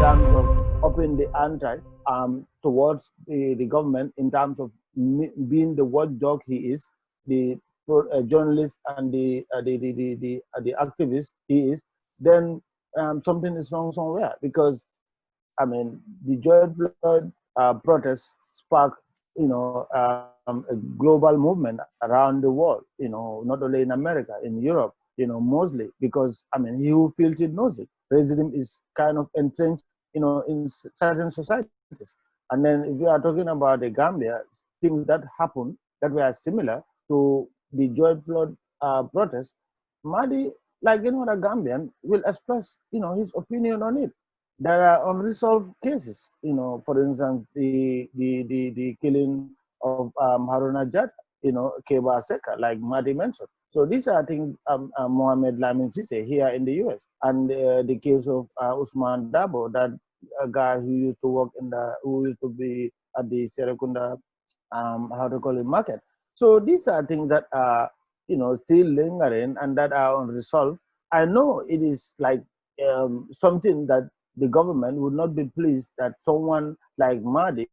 terms of upping the ante towards the government in terms of being the watchdog he is, the journalist and the activist he is, then something is wrong somewhere. Because I mean, the George Floyd protests sparked, a global movement around the world. Not only in America, in Europe, mostly because I mean, he who feels it knows it. Racism is kind of entrenched, in certain societies. And then if you are talking about the Gambia, things that happened that were similar to the George Floyd protest, Madi, like the Gambian, will express, his opinion on it. There are unresolved cases, for instance, the killing of Haruna Jat, Keba Seka, like Madi mentioned. So these are things Mohamed Lamin Ceesay here in the US, and the case of Usman Dabo, that a guy who used to work who used to be at the Serekunda, how to call it, market. So these are things that are, still lingering and that are unresolved. I know it is like something that the government would not be pleased that someone like Mahdi,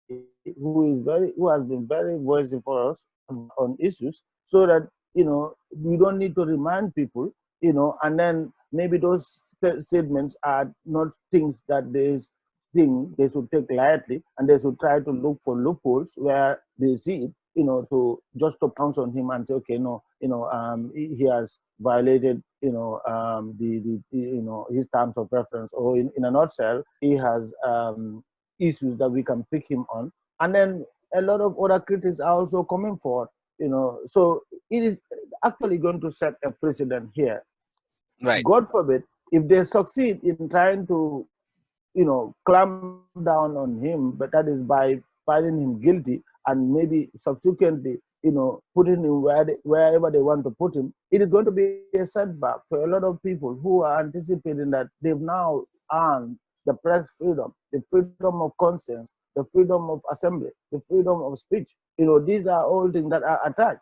who has been very voicing for us on issues, so that we don't need to remind people, and then maybe those statements are not things that they think they should take lightly, and they should try to look for loopholes where they see it, to just to pounce on him and say, okay, no, he has violated, his terms of reference, or in a nutshell, he has issues that we can pick him on. And then a lot of other critics are also coming forward, so it is actually going to set a precedent here. Right. God forbid, if they succeed in trying to, clamp down on him, but that is by finding him guilty and maybe subsequently, putting him wherever they want to put him, it is going to be a setback for a lot of people who are anticipating that they've now earned the press freedom, the freedom of conscience, the freedom of assembly, the freedom of speech. These are all things that are attached,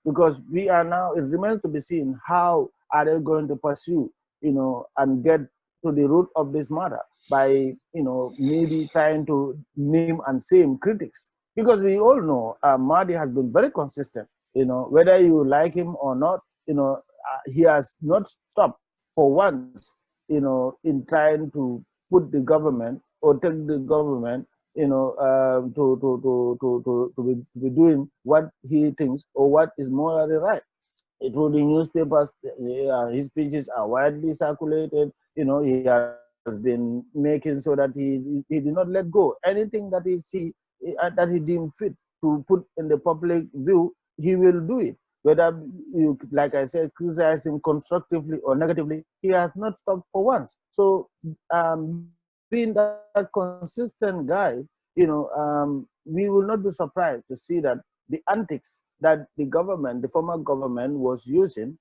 because we are now, it remains to be seen how are they going to pursue, and get to the root of this matter by, maybe trying to name and shame critics. Because we all know Mahdi has been very consistent, whether you like him or not, he has not stopped for once, in trying to put the government or take the government, to be doing what he thinks or what is morally right. Through the newspapers, his speeches are widely circulated. He has been making so that he did not let go. Anything that that he deemed fit to put in the public view, he will do it. Whether you, like I said, criticize him constructively or negatively, he has not stopped for once. So, being that consistent guy, we will not be surprised to see that the antics that the government, the former government, was using,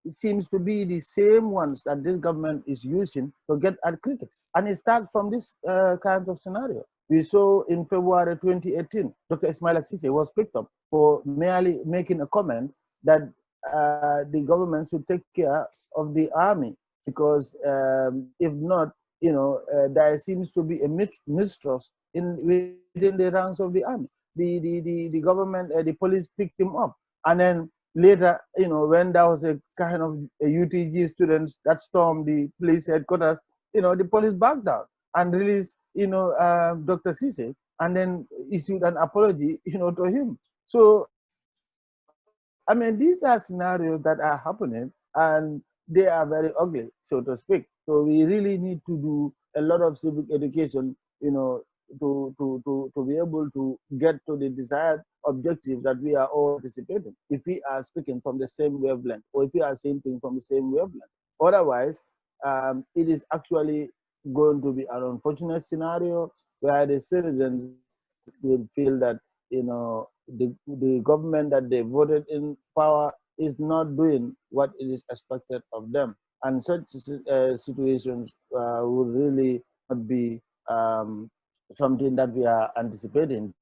it seems to be the same ones that this government is using to get at critics. And it starts from this kind of scenario. We saw in February 2018, Dr. Ismaila Ceesay was picked up for merely making a comment that the government should take care of the army, because if not, there seems to be a mistrust within the ranks of the army. The government, the police picked him up, and then later, when there was a kind of a UTG students that stormed the police headquarters, the police backed down and released, Dr. Ceesay, and then issued an apology, to him. So, I mean, these are scenarios that are happening, and they are very ugly, so to speak. So we really need to do a lot of civic education, to be able to get to the desired objective that we are all anticipating, if we are speaking from the same wavelength, or if we are seeing things from the same wavelength. Otherwise, it is actually going to be an unfortunate scenario where the citizens will feel that, the government that they voted in power is not doing what it is expected of them. And such situations would really not be something that we are anticipating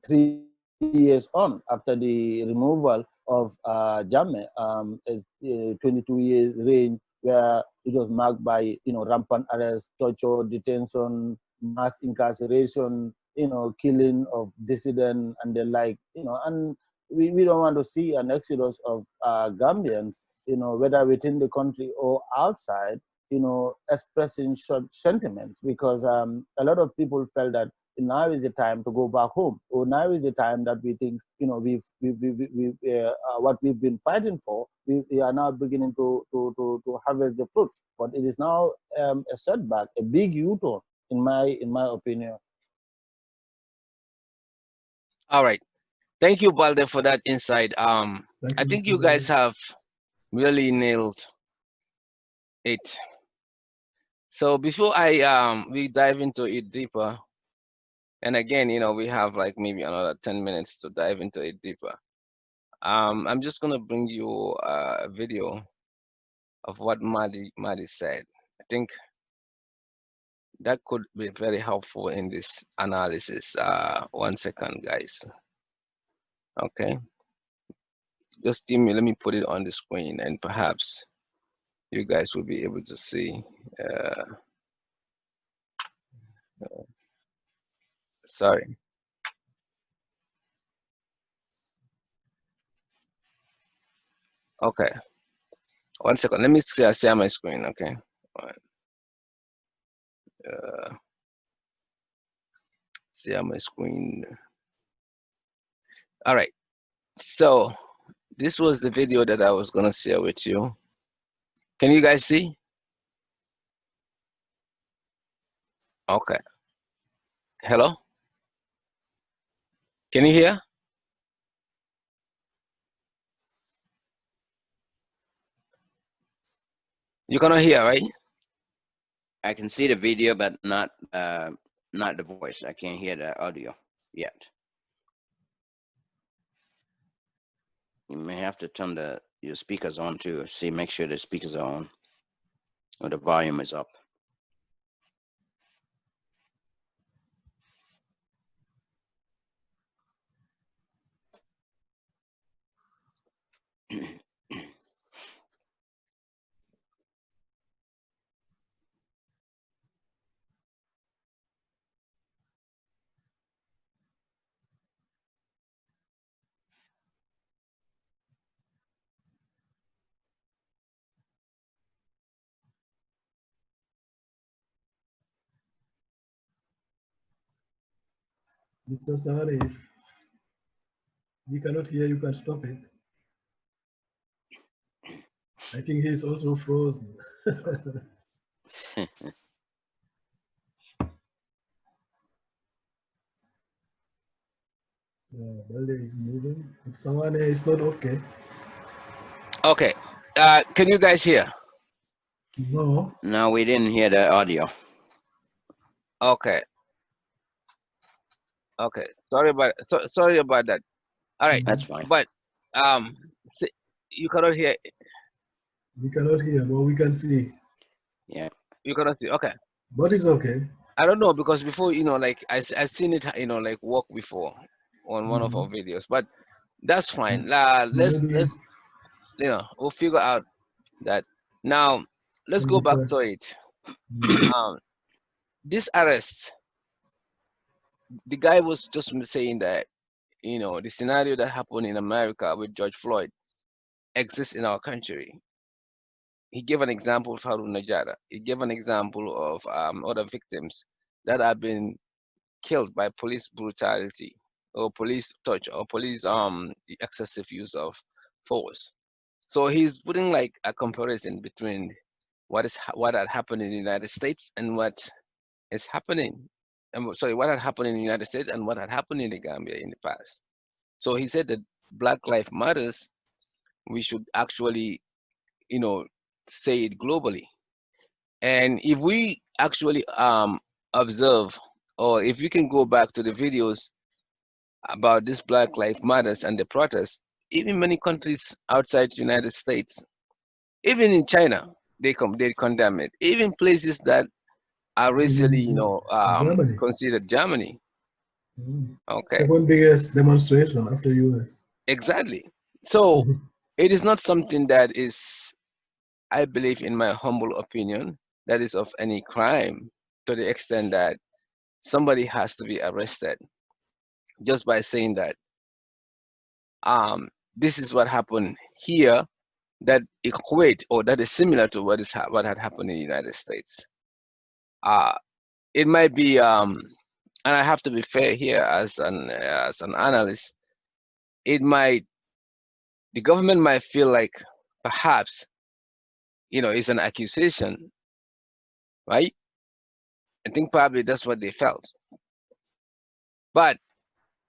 3 years on after the removal of Jammeh, a 22 years reign where it was marked by, you know, rampant arrest, torture, detention, mass incarceration, you know, killing of dissidents and the like, you know, and we don't want to see an exodus of Gambians, you know, whether within the country or outside, you know, expressing short sentiments, because a lot of people felt that now is the time to go back home, or now is the time that we think, you know, what we've been fighting for, we are now beginning to harvest the fruits. But it is now a setback, a big U-turn, in my opinion. All right. Thank you, Baldeh, for that insight. I think you guys have really nailed it. So before we dive into it deeper, and again, you know, we have like maybe another 10 minutes to dive into it deeper. I'm just gonna bring you a video of what Madi said. I think that could be very helpful in this analysis. 1 second, guys. Okay, just let me put it on the screen, and perhaps you guys will be able to see. Sorry. Okay, 1 second. Let me share my screen. Okay. All right. Share my screen. All right. So this was the video that I was gonna share with you. Can you guys see? Okay. Hello? Can you hear? You cannot hear, right? I can see the video, but not the voice. I can't hear the audio yet. You may have to turn your speakers on too. See, make sure the speakers are on or the volume is up. Mr. Sawaneh, if we cannot hear, you can stop it. I think he's also frozen. Yeah, Baldeh is moving. If Sawaneh is not okay. Okay. Can you guys hear? No. No, we didn't hear the audio. Okay. Okay. Sorry about that. All right. That's fine. But you cannot hear. We cannot hear, but we can see. Yeah. You cannot see. Okay. But it's okay. I don't know, because before, you know, like I seen it, you know, like work before on one of our videos, but that's fine. Let's you know, we'll figure out that. Now let's go back to it. This arrest, the guy was just saying that, you know, the scenario that happened in America with George Floyd exists in our country. He gave an example of Harun Najara. He gave an example of other victims that have been killed by police brutality or police touch or police excessive use of force. So he's putting like a comparison between what had happened in the United States and what is happening. Sorry, what had happened in the United States and what had happened in the Gambia in the past. So he said that Black Lives Matters, we should actually, you know, say it globally. And if we actually observe, or if you can go back to the videos about this Black Lives Matters and the protests, even many countries outside the United States, even in China, they condemn it. Even places that are racially, you know, Germany. considered Germany. Okay. Second biggest demonstration after US. Exactly. So it is not something that is I believe, in my humble opinion, that is of any crime, to the extent that somebody has to be arrested just by saying that this is what happened here, that equate or that is similar to what had happened in the United States. It might be, and I have to be fair here as an analyst. The government might feel like perhaps, it's an accusation, right? I think probably that's what they felt. But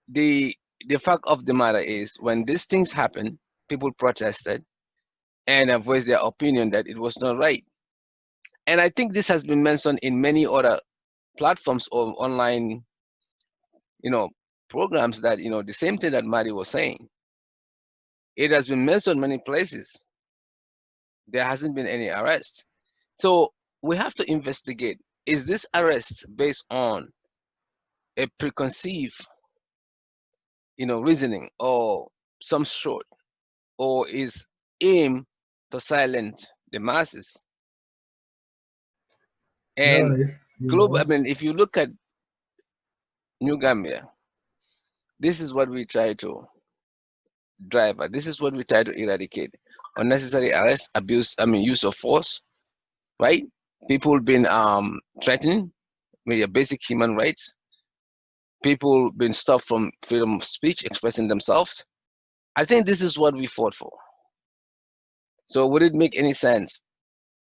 the fact of the matter is, when these things happen, people protested and have voiced their opinion that it was not right. And I think this has been mentioned in many other platforms or online, programs, that, the same thing that Mari was saying. It has been mentioned many places. There hasn't been any arrest. So we have to investigate, is this arrest based on a preconceived, reasoning or some sort, or is aimed to silence the masses? Yeah, And if you global, I ask, mean, if you look at New Gambia, this is what we try to drive at. This is what we try to eradicate: unnecessary arrest, abuse, use of force, right? People being threatened with their basic human rights. People being stopped from freedom of speech, expressing themselves. I think this is what we fought for. So would it make any sense?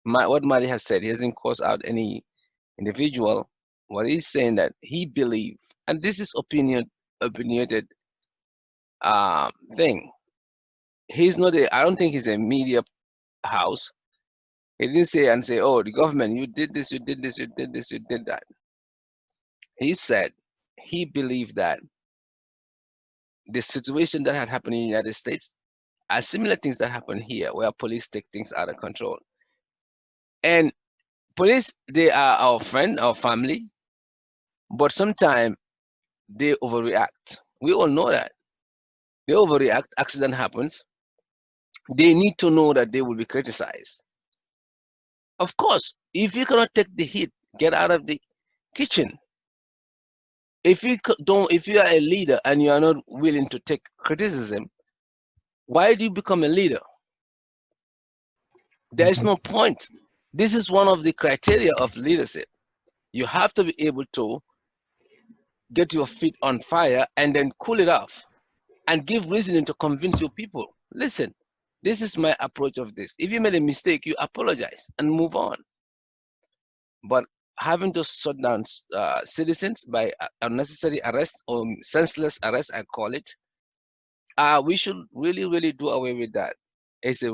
What Mali has said, he hasn't caused out any individual. What he's saying that he believed, and this is opinionated thing. He's not I don't think he's a media house. He didn't say, oh, the government, you did this, you did this, you did this, you did that. He said he believed that the situation that had happened in the United States are similar things that happen here, where police take things out of control. And police, they are our friend, our family, but sometimes they overreact. We all know that. They overreact, accident happens. They need to know that they will be criticized. Of course, if you cannot take the heat, get out of the kitchen. If you if you are a leader and you are not willing to take criticism, why do you become a leader? There is no point. This is one of the criteria of leadership. You have to be able to get your feet on fire and then cool it off and give reasoning to convince your people. Listen, this is my approach of this. If you made a mistake, you apologize and move on. But having to shut down citizens by unnecessary arrest or senseless arrest, I call it, we should really, really do away with that. It's a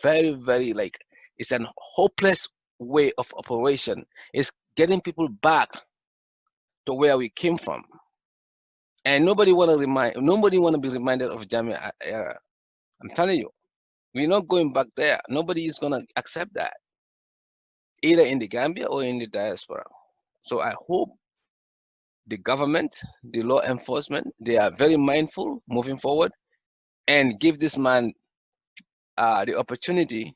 very, very, it's an hopeless way of operation. It's getting people back to where we came from. And nobody want to be reminded of Jamia era. I'm telling you, we're not going back there. Nobody is gonna accept that, either in the Gambia or in the diaspora. So I hope the government, the law enforcement, they are very mindful moving forward and give this man the opportunity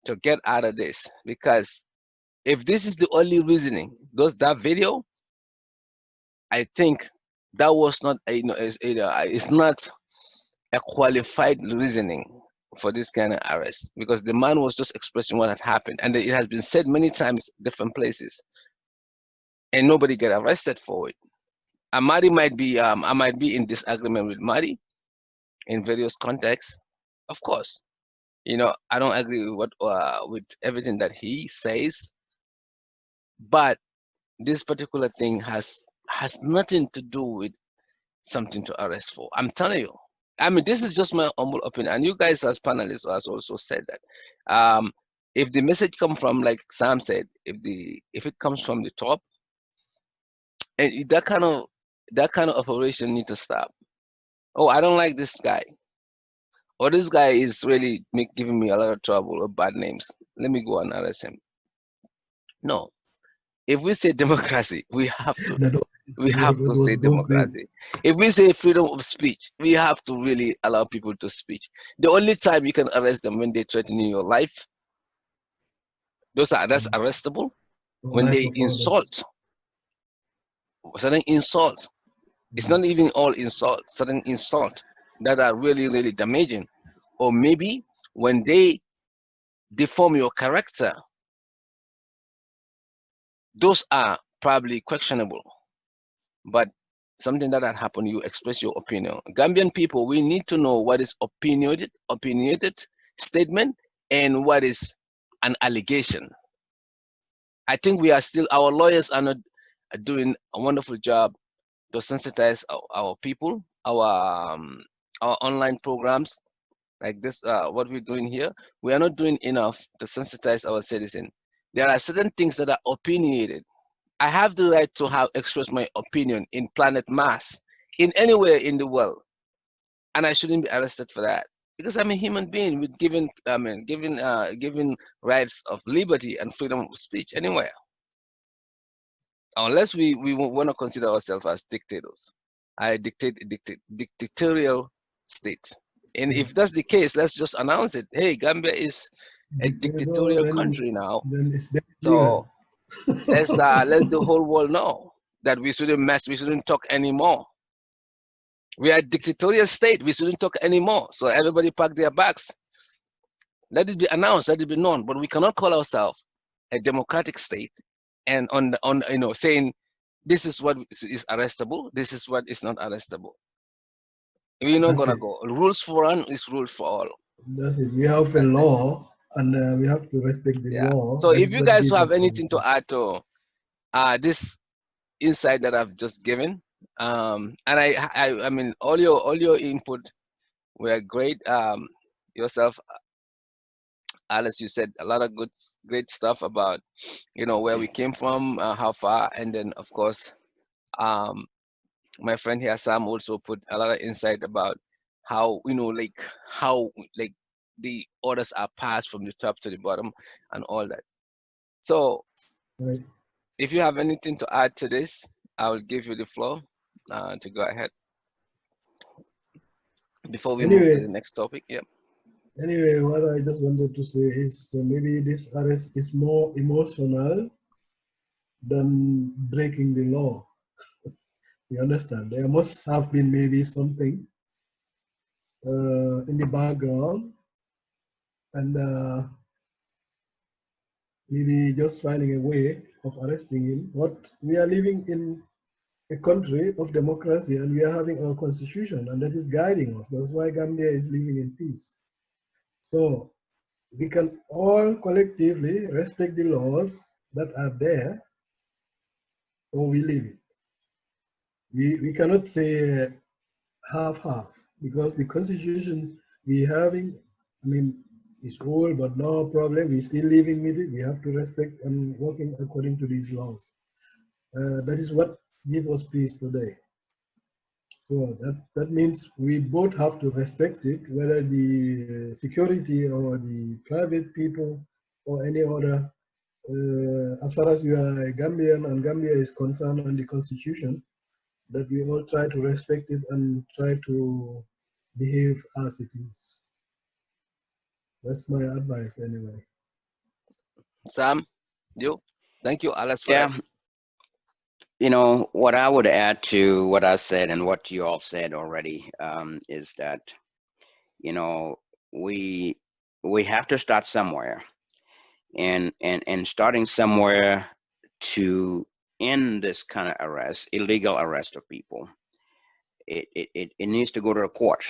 to get out of this. Because if this is the only reasoning, that video, I think that was not it's not a qualified reasoning for this kind of arrest, because the man was just expressing what had happened, and it has been said many times, different places, and nobody get arrested for it. Amadi might be, I might be in disagreement with Madi in various contexts. Of course, I don't agree with everything that he says, but this particular thing has nothing to do with something to arrest for. I'm telling you. I mean, this is just my humble opinion, and you guys as panelists has also said that. If the message comes from, like Sam said, if it comes from the top, and that kind of operation need to stop. Oh, I don't like this guy, or this guy is really giving me a lot of trouble or bad names. Let me go and arrest him. No, if we say democracy, we have to say democracy. If we say freedom of speech, we have to really allow people to speak. The only time you can arrest them when they threaten your life, That's arrestable. or When life they of others. insult, certain insult, it's not even all insult, certain insult that are really, really damaging. Or maybe when they deform your character, those are probably questionable. But something that had happened, you express your opinion. Gambian people, we need to know what is opinionated statement and what is an allegation. I think we are still, our lawyers are not doing a wonderful job to sensitize our people, our online programs like this, what we're doing here. We are not doing enough to sensitize our citizen. There are certain things that are opinionated. I have the right to have express my opinion in planet Mars, in anywhere in the world, and I shouldn't be arrested for that because I'm a human being with given rights of liberty and freedom of speech anywhere. Unless we want to consider ourselves as dictators, dictatorial state. And if that's the case, let's just announce it. Hey, Gambia is a Dictator, dictatorial country now. then it's So legal. let the whole world know that we shouldn't mess, we shouldn't talk anymore. We are a dictatorial state. We shouldn't talk anymore. So everybody pack their bags. Let it be announced. Let it be known. But we cannot call ourselves a democratic state and on saying this is what is arrestable. This is what is not arrestable. We're not That's gonna it. go. Rules for one is rules for all. That's it. We have a law, and we have to respect the Yeah. law. So That if is you what guys gives us have anything to our add to this insight that I've just given, and I mean all your input were great. Yourself, Alice, you said a lot of great stuff about where we came from, how far, and then of course, my friend here Sam also put a lot of insight about how like the orders are passed from the top to the bottom and all that. So right. if you have anything to add to this, I will give you the floor to go ahead before we move to the Anyway, next topic. Yeah. anyway, what I just wanted to say is maybe this arrest is more emotional than breaking the law. You understand? There must have been maybe something in the background, and maybe just finding a way of arresting him. What we are living in a country of democracy, and we are having our constitution, and that is guiding us. That's why Gambia is living in peace. So we can all collectively respect the laws that are there, or we leave it. We cannot say half-half, because the constitution we having, I mean, it's old, but no problem. We're still living with it. We have to respect and working according to these laws. That is what gives us peace today. So that means we both have to respect it, whether the security or the private people or any other. As far as we are a Gambian and Gambia is concerned on the constitution, that we all try to respect it and try to behave as it is. That's my advice anyway. Sam, you. Thank you, Alice, for that. Yeah, what I would add to what I said and what you all said already is that we have to start somewhere, and starting somewhere to end this kind of arrest, illegal arrest of people. It needs to go to the court.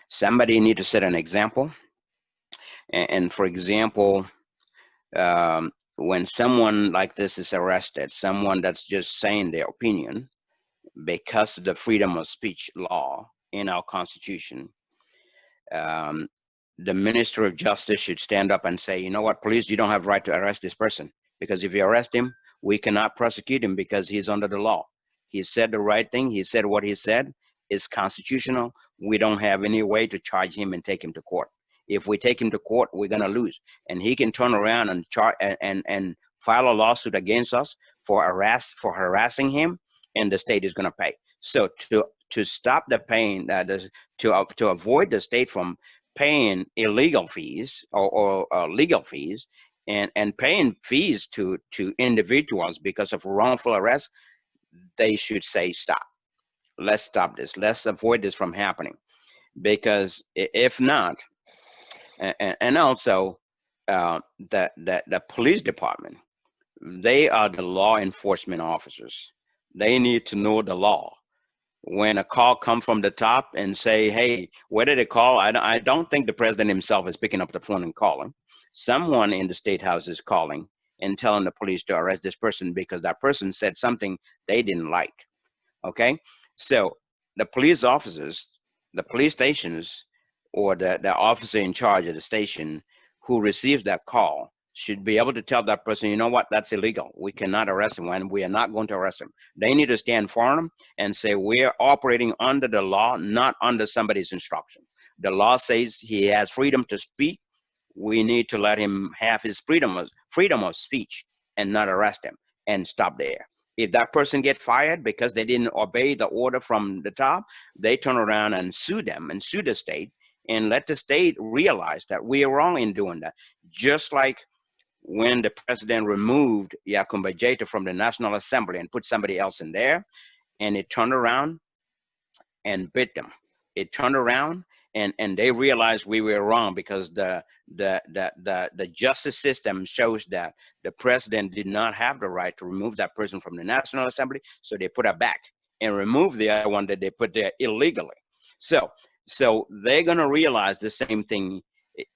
Somebody need to set an example, and for example, when someone like this is arrested, someone that's just saying their opinion, because of the freedom of speech law in our constitution, the Minister of Justice should stand up and say, you know what, police, you don't have right to arrest this person, because if you arrest him, we cannot prosecute him because he's under the law. He said the right thing. He said what he said is constitutional. We don't have any way to charge him and take him to court. If we take him to court, we're gonna lose, and he can turn around and and file a lawsuit against us for harassing him, and the state is gonna pay. So to stop the pain, to avoid the state from paying illegal fees or legal fees, and paying fees to individuals because of wrongful arrest, they should say stop. Let's stop this. Let's avoid this from happening, because if not, and also the police department, they are the law enforcement officers. They need to know the law. When a call comes from the top and say, hey, where did it call? I don't think the president himself is picking up the phone and calling. Someone in the state house is calling and telling the police to arrest this person because that person said something they didn't like. Okay, so the police officers, the police stations, or the officer in charge of the station who receives that call should be able to tell that person, you know what, that's illegal. We cannot arrest him, and we are not going to arrest him. They need to stand for him and say, we're operating under the law, not under somebody's instruction. The law says he has freedom to speak. We need to let him have his freedom of speech and not arrest him, and stop there. If that person get fired because they didn't obey the order from the top, they turn around and sue them and sue the state and let the state realize that we are wrong in doing that. Just like when the president removed Yakumba Jeta from the National Assembly and put somebody else in there, and it turned around and bit them. It turned around and they realized we were wrong, because the justice system shows that the president did not have the right to remove that person from the National Assembly, so they put her back and removed the other one that they put there illegally. So they're going to realize the same thing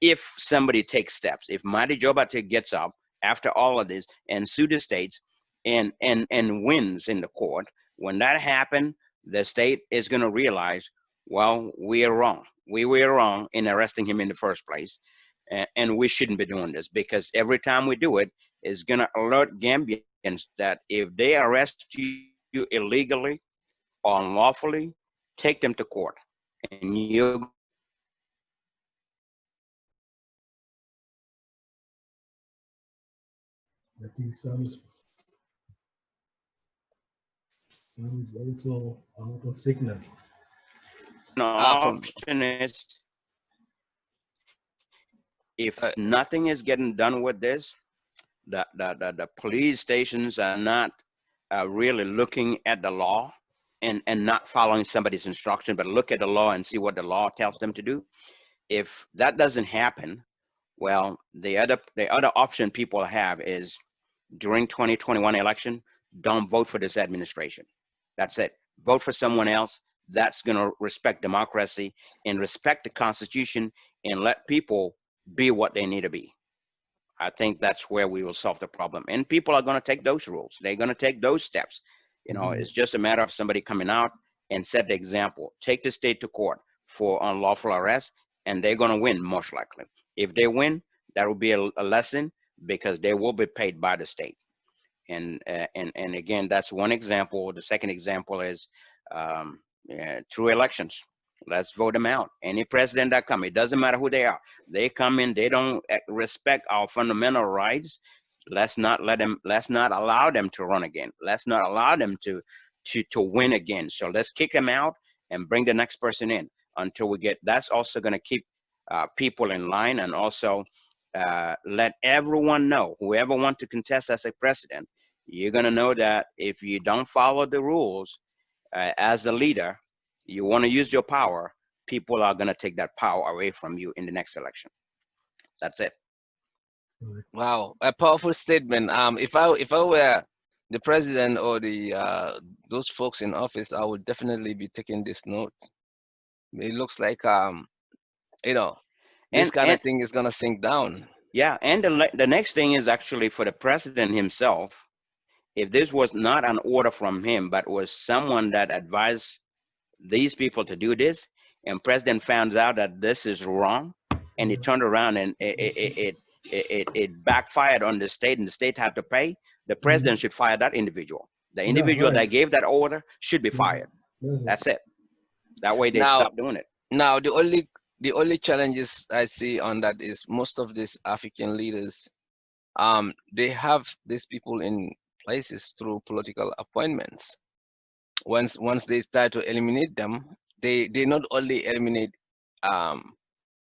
if somebody takes steps. If Mighty Jobate gets up after all of this and sue the states and wins in the court, when that happens, the state is going to realize, well, we are wrong. We were wrong in arresting him in the first place, and we shouldn't be doing this, because every time we do it, it's going to alert Gambians that if they arrest you illegally or unlawfully, take them to court, and you're I think Sam is also out of signal. no, option is, if nothing is getting done with this, the police stations are not really looking at the law and not following somebody's instruction, but look at the law and see what the law tells them to do. If that doesn't happen, well, the other option people have is, during 2021 election, don't vote for this administration. That's it. Vote for someone else that's going to respect democracy and respect the Constitution and let people be what they need to be. I think that's where we will solve the problem. And people are going to take those rules. They're going to take those steps. You know, it's just a matter of somebody coming out and set the example. Take the state to court for unlawful arrest, and they're going to win, most likely. If they win, that will be a lesson, because they will be paid by the state. And again, that's one example. The second example is through elections. Let's vote them out. Any president that come, it doesn't matter who they are. They come in, they don't respect our fundamental rights. Let's not allow them to run again. Let's not allow them to win again. So let's kick them out and bring the next person in until we get. That's also going to keep people in line, and also let everyone know, whoever wants to contest as a president, you're going to know that if you don't follow the rules as a leader, you want to use your power, people are going to take that power away from you in the next election. That's it. Wow, a powerful statement. If I were the president or the those folks in office, I would definitely be taking this note. It looks like you know, this kind of thing is gonna sink down. Yeah, and the next thing is actually for the president himself. If this was not an order from him, but was someone that advised these people to do this, and president found out that this is wrong, and he turned around and it backfired on the state, and the state had to pay, the president should fire that individual. The individual that gave that order should be fired. That's it. That way they stop doing it. Now the only challenges I see on that is most of these African leaders, they have these people in places through political appointments. Once they start to eliminate them, they not only eliminate,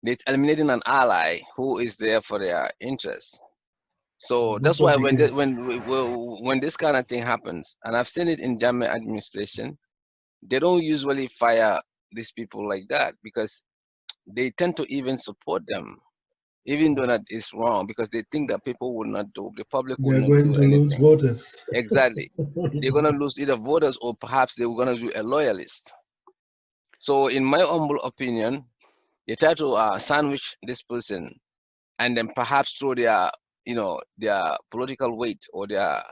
they're eliminating an ally who is there for their interests. So Most that's of why the when case. when this kind of thing happens, and I've seen it in German administration, they don't usually fire these people like that because they tend to even support them, even though that is wrong, because they think that people will not do, the public They will are not going do to lose anything. voters. Exactly. They're gonna lose either voters or perhaps they're gonna do a loyalist. So in my humble opinion, they try to sandwich this person and then perhaps throw their, their political weight or their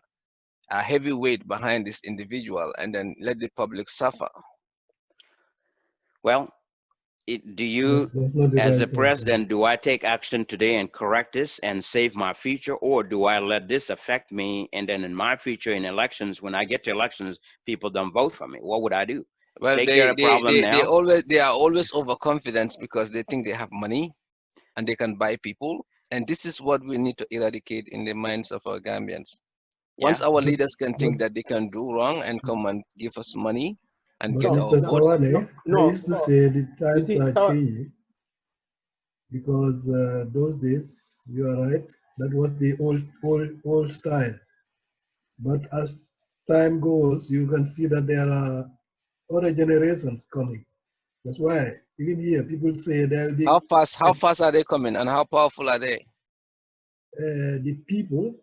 heavy weight behind this individual and then let the public suffer. Well, do you, That's not the as right a thing. president, do I take action today and correct this and save my future, or do I let this affect me and then in my future in elections, when I get to elections, people don't vote for me? What would I do? Well, Take care of the problem now? they are always overconfident because they think they have money and they can buy people. And this is what we need to eradicate in the minds of our Gambians. Once Yeah. our But, leaders can but, think that they can do wrong and come and give us money and but get No, our Mr. no, vote. no, Sawaneh, I no, used to no. say the You times see, are changing because those days, you are right, that was the old style. But as time goes, you can see that there are other generations coming. That's why even here people say there will be How fast are they coming and how powerful are they? the people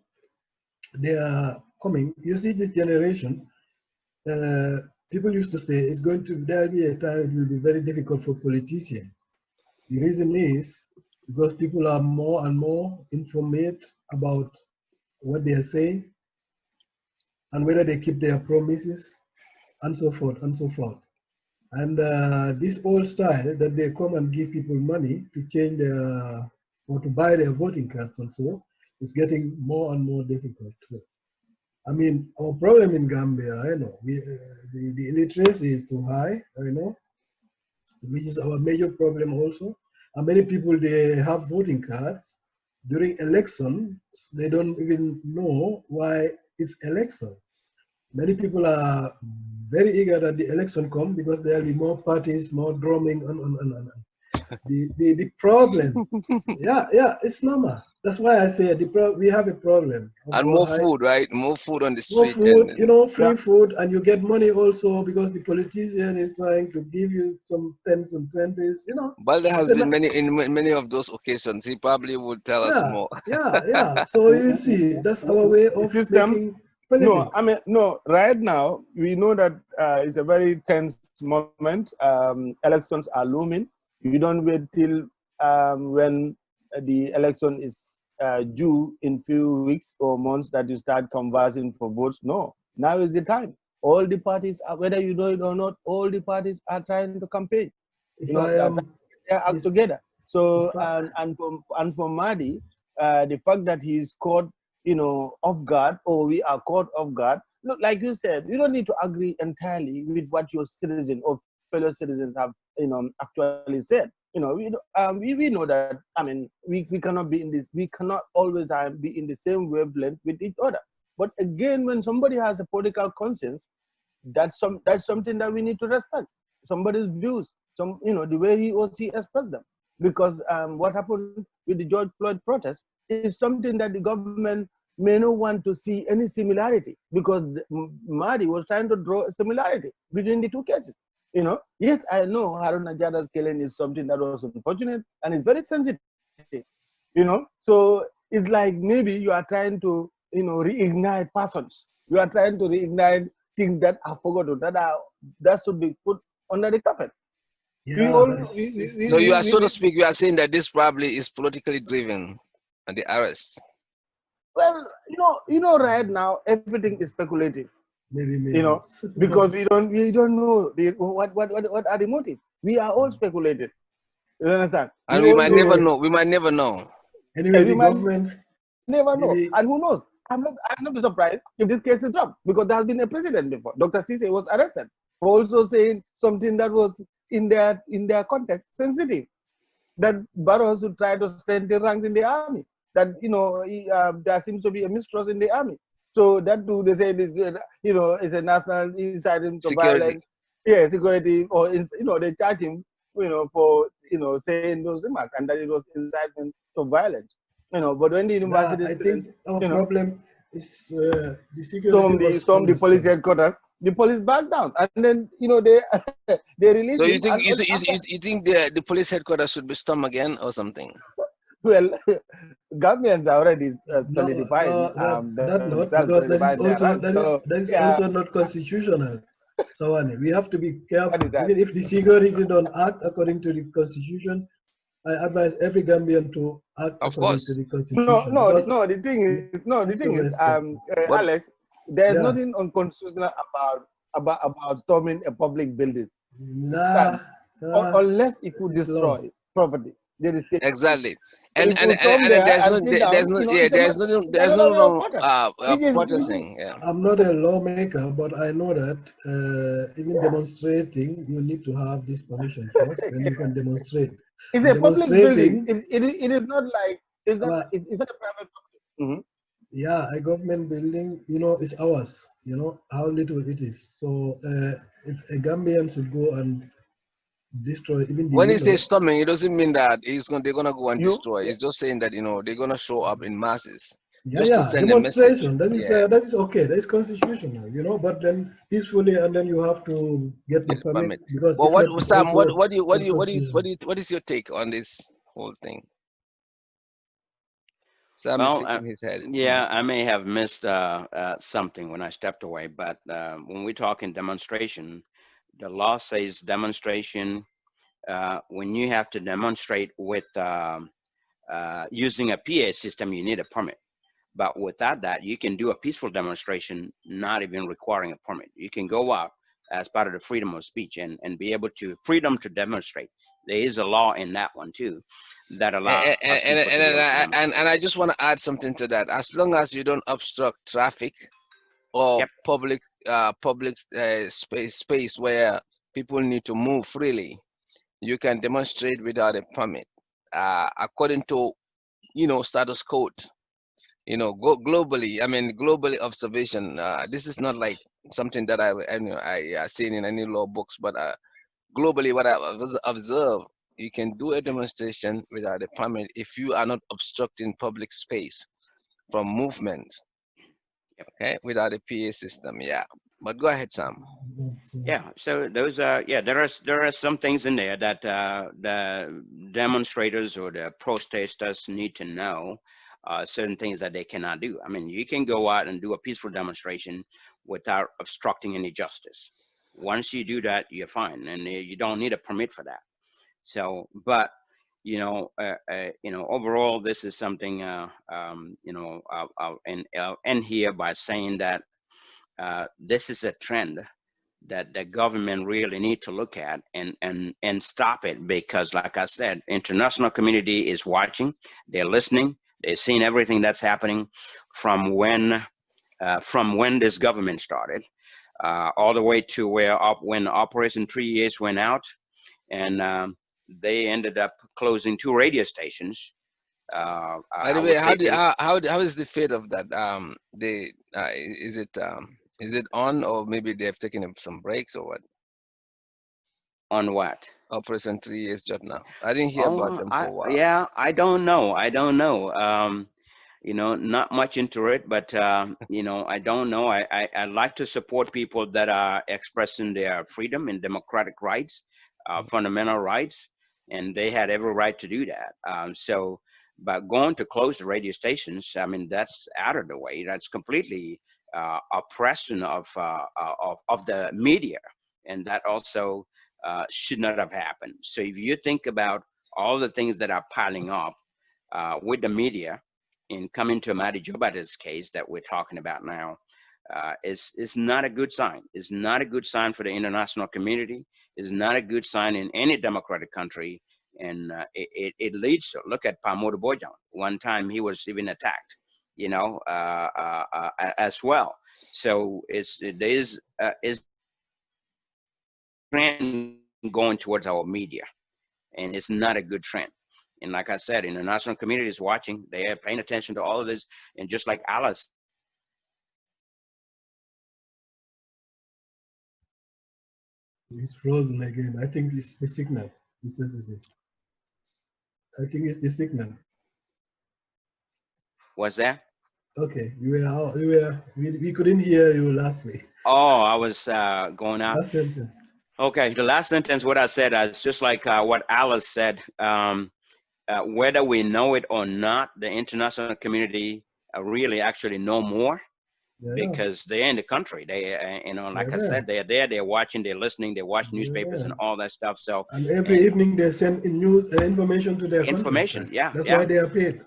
they are coming. You see, this generation, uh, people used to say it's going to there will be a time it will be very difficult for politicians. The reason is because people are more and more informed about what they are saying and whether they keep their promises and so forth and so forth. And this old style that they come and give people money to change their or to buy their voting cards and so is getting more and more difficult too. I mean, our problem in Gambia, I know, the illiteracy is too high, I know, which is our major problem also. And many people, they have voting cards. During elections, they don't even know why it's election. Many people are very eager that the election come because there will be more parties, more drumming, and. The problem, yeah, it's normal. That's why I say we have a problem of And our more high. food, right? More food on the More street food, and yeah, free food, and you get money also because the politician is trying to give you some tens and twenties. Balde It's has a, been many of those occasions. He probably would tell us yeah, more. yeah. So you see, that's our way of system. making No, I politics. mean, no. Right now, we know that it's a very tense moment. Elections are looming. You don't wait till when the election is due in few weeks or months that you start conversing for votes. No, now is the time. All the parties, whether you know it or not, all the parties are trying to campaign. If They I are trying am, to get their act this, together. So if I, and for Madi, the fact that he's caught, off guard, or we are caught off guard. Look, like you said, you don't need to agree entirely with what your citizen or fellow citizens have, actually said. We know that. I mean, we cannot be in this. We cannot always time be in the same wavelength with each other. But again, when somebody has a political conscience, that's something that we need to respect. Somebody's views, the way he or she expressed them. Because what happened with the George Floyd protest is something that the government may not want to see any similarity, because Madi was trying to draw a similarity between the two cases. Yes, I know Haruna Jada's killing is something that was unfortunate and it's very sensitive. So it's like maybe you are trying to, reignite passions. You are trying to reignite things that are forgotten, that should be put under the carpet. We yeah, all but No, you are, so to speak, you are saying that this probably is politically driven and the arrest. well, right now everything is speculative. maybe. Because we don't know what are the motives. We are all speculated. You understand? And We we all might know. never Anyway, know. We might never know. anyway, We the might government, never know. maybe, And who knows? I'm not surprised if this case is dropped, because there has been a precedent before. Dr. Ceesay was arrested for also saying something that was in their context sensitive. That Barrows would try to strengthen ranks in the army. That there seems to be a mistrust in the army. So that too, they say this, is a national incitement to Security. violence. Yeah, security, or they charge him, for saying those remarks, and that it was incitement to violence. You know, but when the university I students, think our you know, problem is the security was storm the police understood. headquarters, the police back down, and then you know they they release So you him. think And after, you think the police headquarters should be stormed again or something? well, Gambians are already No, solidifying no, that not, themselves, because solidifying their ranks. So that is yeah, also not constitutional. Sawaneh, we have to be what careful. is that? Even if the security don't act according to the constitution, I advise every Gambian to act Of according to course. the No, constitution, no, because no. The thing we is, no. The have to thing is, respect. But Alex, there is Yeah, nothing unconstitutional about storming a public building. You nah, understand? Unless if you it's law. destroy property, there is state action. exactly. So if you storm And there there's and no sit down, you know, yeah, it's there's another no way of wrong protest, which is protesting. Yeah. I'm not a lawmaker, but I know that even yeah. demonstrating, you need to have this permission first, then you can demonstrate. It's And a public building. demonstrating, It is not like uh, it's not a private property. yeah, a government building, it's ours, how little it is. So if a Gambian should go and destroy even the When he says window, storming, it doesn't mean that they're gonna go and You destroy. It's just saying that they're gonna show up in masses just to yeah, send a message. demonstration, Yeah, that is okay, that is constitutional, but then peacefully, and then you have to get the get permit, permit. because Well, if not, it's Sam? also unconstitutional. What is your take on this whole thing? Sam is Well, shaking his head. yeah, I may have missed something when I stepped away, but when we talk in demonstration, the law says demonstration when you have to demonstrate with using a PA system, you need a permit. But without that, you can do a peaceful demonstration, not even requiring a permit. You can go out as part of the freedom of speech and be able to freedom to demonstrate. There is a law in that one too that allows people to be able to demonstrate. And I just want to add something to that. As long as you don't obstruct traffic or Yep. public space where people need to move freely, you can demonstrate without a permit. According to status code, globally. I mean, globally observation. This is not like something that I seen in any law books, but globally, what I observed, you can do a demonstration without a permit if you are not obstructing public space from movement. Yep. Okay, without a PA system. Yeah, but go ahead, Sam. Yeah, so those are there are some things in there that the demonstrators or the protesters need to know. Certain things that they cannot do. I mean, you can go out and do a peaceful demonstration without obstructing any justice. Once you do that, you're fine, and you don't need a permit for that. So, but overall, this is something. I'll end here by saying that this is a trend that the government really need to look at and stop it, because like I said, international community is watching, they're listening, they're seeing everything that's happening from when this government started all the way to when Operation 3 Years went out, and they ended up closing 2 radio stations. By I the way, would say how is the fate of that? Is it on, or maybe they have taken some breaks, or what? on what? Operation 3 Years just now. I didn't hear about Oh, them for a while. I don't know. Not much into it, but I don't know. I like to support people that are expressing their freedom and democratic rights, fundamental rights, and they had every right to do that. But going to close the radio stations, I mean, that's out of the way. That's completely oppression of the media, and that also should not have happened. So if you think about all the things that are piling up with the media and coming to Amadi Jobata's case that we're talking about now, is not a good sign. It's not a good sign for the international community. It's not a good sign in any democratic country. And it leads to, look at Momodou Bojang. One time he was even attacked, as well. So there's trend going towards our media, and it's not a good trend. And like I said, international community is watching. They are paying attention to all of this. And just like Alice, It's frozen again. I think it's the signal. This is it. I think it's the signal. What's that? Okay, we couldn't hear you last week. Oh, I was going out. Last sentence. Okay, the last sentence, what I said, is just like what Alice said. Whether we know it or not, the international community really actually know more Yeah, because they're in the country. They, like I yeah, said, they're there, they're watching, they're listening, they watch newspapers yeah. and all that stuff. So, And every evening they send in news information to their information, countryside. yeah, That's yeah, why they are paid.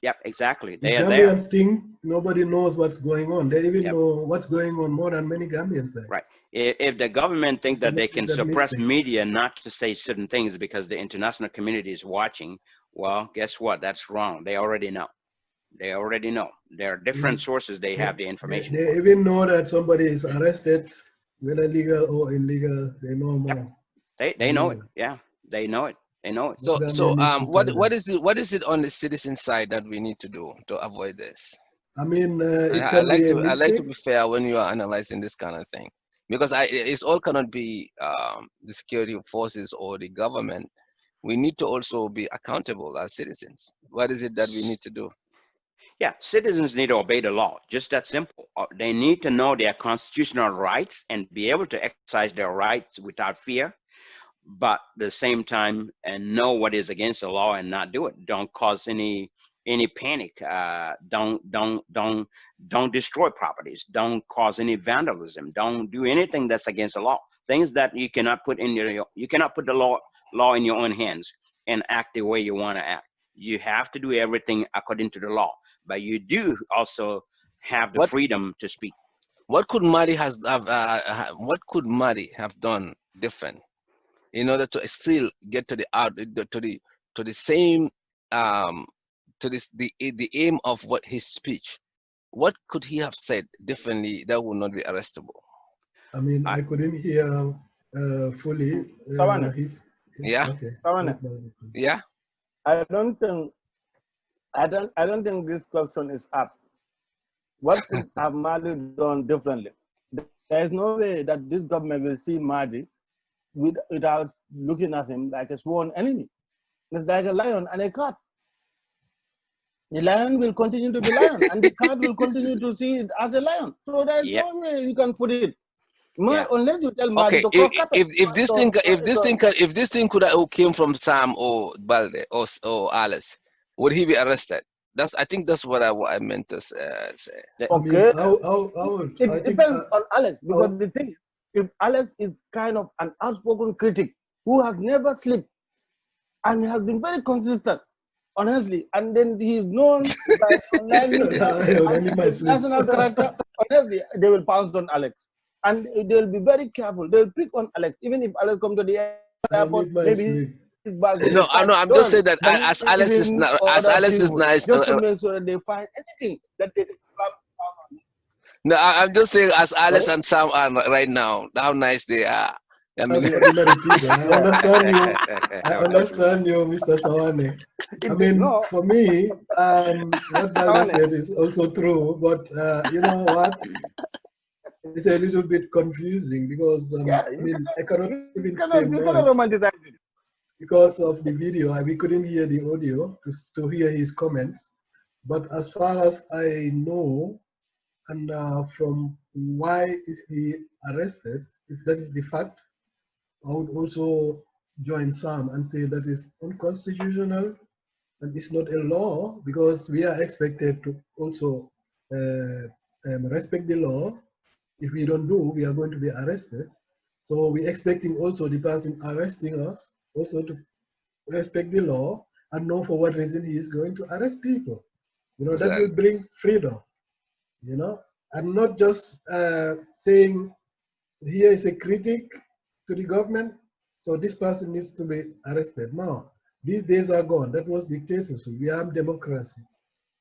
yeah, exactly. If They are there. Gambians think nobody knows what's going on, they even Yep. know what's going on more than many Gambians there. Right. If the government think So that they don't can make that suppress mistake. media not to say certain things because the international community is watching, well, guess what? That's wrong. They already know. They already know. There are different sources they have the information They for. even know that somebody is arrested, whether legal or illegal. They know Yep. more. They know it. Yeah, they know it. They know it. What So Gambia needs to tell them. what is it on the citizen side that we need to do to avoid this? I mean, I, it I can like be a to I like to mistake. be fair when you are analyzing this kind of thing, because it's all cannot be the security forces or the government. We need to also be accountable as citizens. What is it that we need to do? Yeah, citizens need to obey the law. Just that simple. They need to know their constitutional rights and be able to exercise their rights without fear, but at the same time and know what is against the law and not do it. Don't cause any panic. Don't destroy properties. Don't cause any vandalism. Don't do anything that's against the law. Things that you cannot put in you cannot put the law in your own hands and act the way you want to act. You have to do everything according to the law, but you do also have the What freedom to speak. what could Madi what could Madi have done different in order to still get to the to the same um to this the aim of what his speech? What could he have said differently that would not be arrestable? I mean, I, I couldn't hear fully Sawaneh, Yeah, okay. Sawaneh, yeah. I don't think I don't think this question is up. What could have Mali done differently? There is no way that this government will see Madi without looking at him like a sworn enemy. It's like a lion and a cat. The lion will continue to be lion, and the cat will continue to see it as a lion. So there is yeah, no way you can put it. yeah. Unless you tell Madi Okay, to cross cut it. if this thing could have came from Sam or Balde or Alice, would he be arrested? I think that's what I meant to say. I mean, Okay, I it think depends on Alex, because the thing is, if Alex is kind of an outspoken critic who has never slept and has been very consistent, honestly, and then he is known by online media and only my as a sleep. national character, honestly, they will pounce on Alex. And they will be very careful. They will pick on Alex. Even if Alex comes to the I airport, need my maybe sleep. his bag will be No, I know. searched I'm just thoroughly saying that by as Alice is him or as other Alice is people, nice. just to make sure that they find anything that they can grab. No, I'm just saying as Alice Sorry? and Sam are right now, how nice they are. I mean, As ordinary people, I Yeah. understand you. I understand you, Mr. Sawaneh. I mean, No, for me, what Balde Sawaneh, said is also true, but you know what? It's a little bit confusing because yeah, I mean, I cannot even say you cannot much romanticize it. because of the video. We couldn't hear the audio to hear his comments. But as far as I know, and from why is he arrested, if that is the fact, I would also join Sam and say that is unconstitutional and it's not a law because we are expected to also respect the law. If we don't do, we are going to be arrested. So we're expecting also the person arresting us also to respect the law and know for what reason he is going to arrest people. You know, that will exactly. bring freedom, you know, and not just saying here is a critic to the government, so this person needs to be arrested. No, these days are gone. That was dictatorship. We have democracy.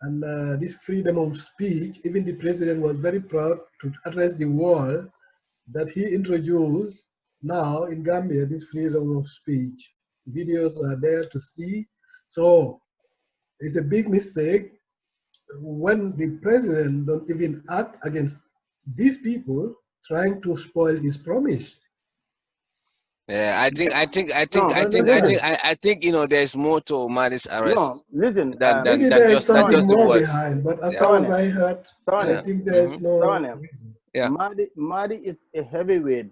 And this freedom of speech, even the president was very proud to address the world that he introduced now in Gambia, this freedom of speech. Videos are there to see. So it's a big mistake when the president don't even act against these people trying to spoil his promise. Yeah, listen. I think, there's more to Mali's No, arrest listen. Maybe than there is just than something just the Sawaneh, more words. behind, but as Yeah, far as Sawaneh, I heard, I Sawaneh, yeah, think there hmm is no Sawaneh. reason. yeah. Mahdi is a heavyweight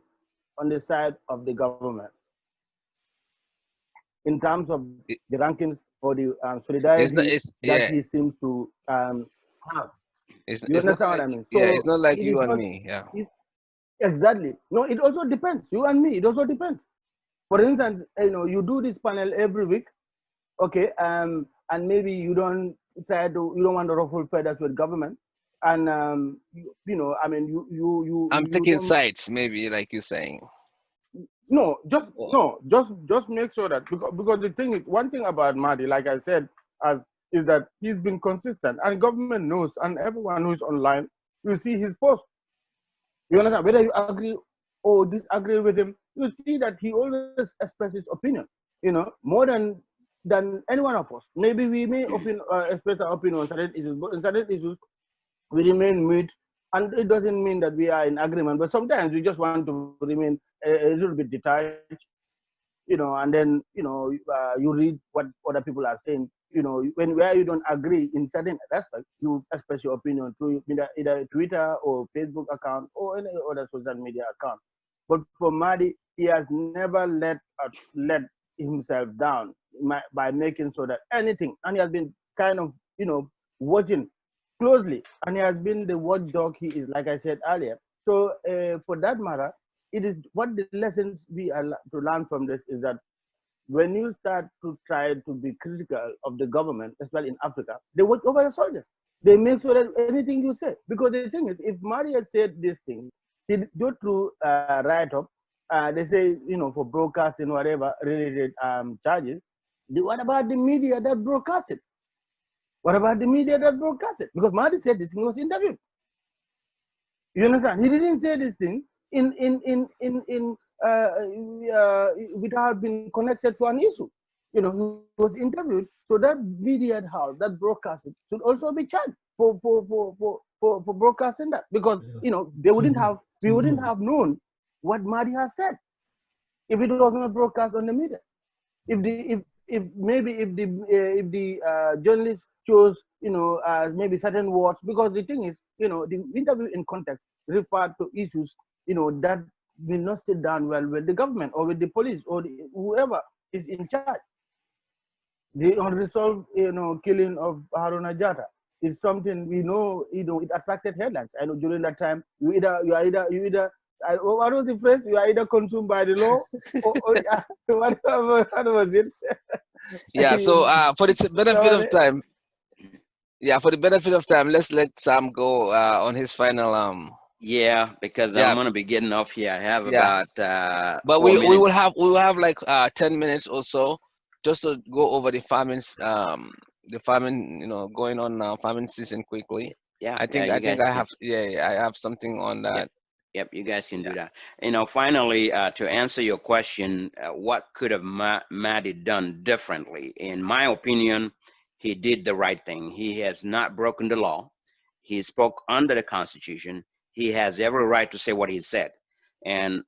on the side of the government in terms of It, the rankings or the it's not. solidarity It's that yeah. he seems to have. You It's not understand what like I mean? yeah. It's So not like it you is and not me. Yeah. it, exactly. No, it also depends. You and me, it also depends. For instance, you do this panel every week, okay, and maybe you don't want to ruffle feathers with government, and I mean, I'm you taking don't. sides, maybe like you're saying. No, Yeah. just make sure that because the thing is, one thing about Mahdi, like I said, as is that he's been consistent, and government knows, and everyone who is online, you see his post. You understand? Whether you agree or disagree with him, you see that he always expresses opinion. More than any one of us. Maybe we may express our opinion on certain issues, but in certain issues we remain mute, and it doesn't mean that we are in agreement. But sometimes we just want to remain a little bit detached, and then you read what other people are saying. When where you don't agree in certain aspects, you express your opinion through either Twitter or Facebook account or any other social media account. But for Madi, he has never let himself down by making sure that anything, and he has been kind of watching closely, and he has been the watchdog he is, like I said earlier. So for that matter, it is what the lessons we are to learn from this is that when you start to try to be critical of the government, especially in Africa, they watch over the soldiers. They make sure that anything you say, because the thing is, if Maria said this thing, he go through write up. They say for broadcasting whatever related charges. What about the media that broadcast it? What about the media that broadcast it? Because Mahdi said this thing was interviewed. You understand? He didn't say this thing in without being connected to an issue. He was interviewed, so that media house that broadcast it should also be charged for broadcasting that, because Yeah. they wouldn't TV, have we wouldn't TV. have known what Mahdi has said if it was not broadcast on the media. If maybe if the journalist chose maybe certain words, because the thing is the interview in context referred to issues that will not sit down well with the government or with the police or whoever is in charge. The unresolved killing of Haruna Jata is something we know. It attracted headlines. I know during that time you either what was the phrase? You are either consumed by the law or what was it? Yeah. So for the benefit of Sawaneh? time, yeah, for the benefit of time, let's let Sam go on his final Yeah, because I'm yeah, gonna be getting off here. I have yeah. about But four minutes. we will have like 10 minutes or so just to go over the farming going on now, farming season quickly. Yeah, I yeah, think you guys I can. have, yeah, I have something on Yep, that. yep, you guys can Yeah. do that. Finally, to answer your question, what could have Maddie done differently? In my opinion, he did the right thing. He has not broken the law. He spoke under the Constitution. He has every right to say what he said. And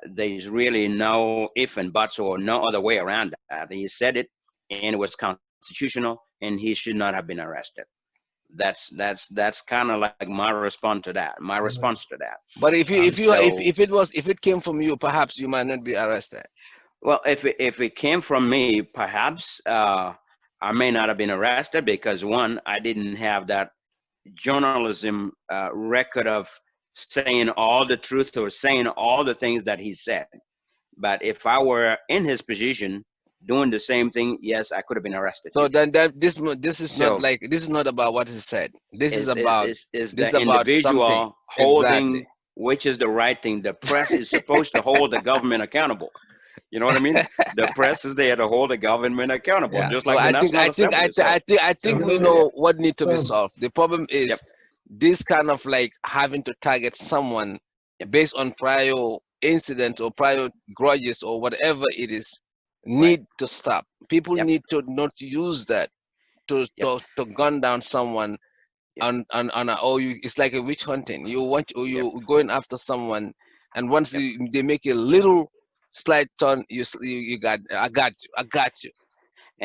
there's really no if and buts or no other way around that. He said it, and it was constitutional, and he should not have been arrested. That's kind of like my response to that. My Yeah. response to that. But Um, so, if it came from you, perhaps you might not be arrested. well, if it came from me, perhaps I may not have been arrested because one, I didn't have that journalism record of saying all the truth or saying all the things that he said. But if I were in his position doing the same thing, yes, I could have been arrested So too. then this is not So like, this is not about what is said. is This is the about something. individual Exactly. holding which is the right thing. The press is supposed to hold the government accountable. You know what I mean? The press is there to hold the government accountable, Yeah. just So like the National Assembly. So, I think we so yeah, know what need to be Sam, solved. The problem yep, is this kind of like having to target someone yep, based on prior incidents or prior grudges or whatever it is right, need to stop. People yep, need to not use that yep, to gun down someone yep, oh, you, it's like a witch hunting. You want or yep, you going after someone, and once yep, they make a little. slight turn, you got, I got you, I got you.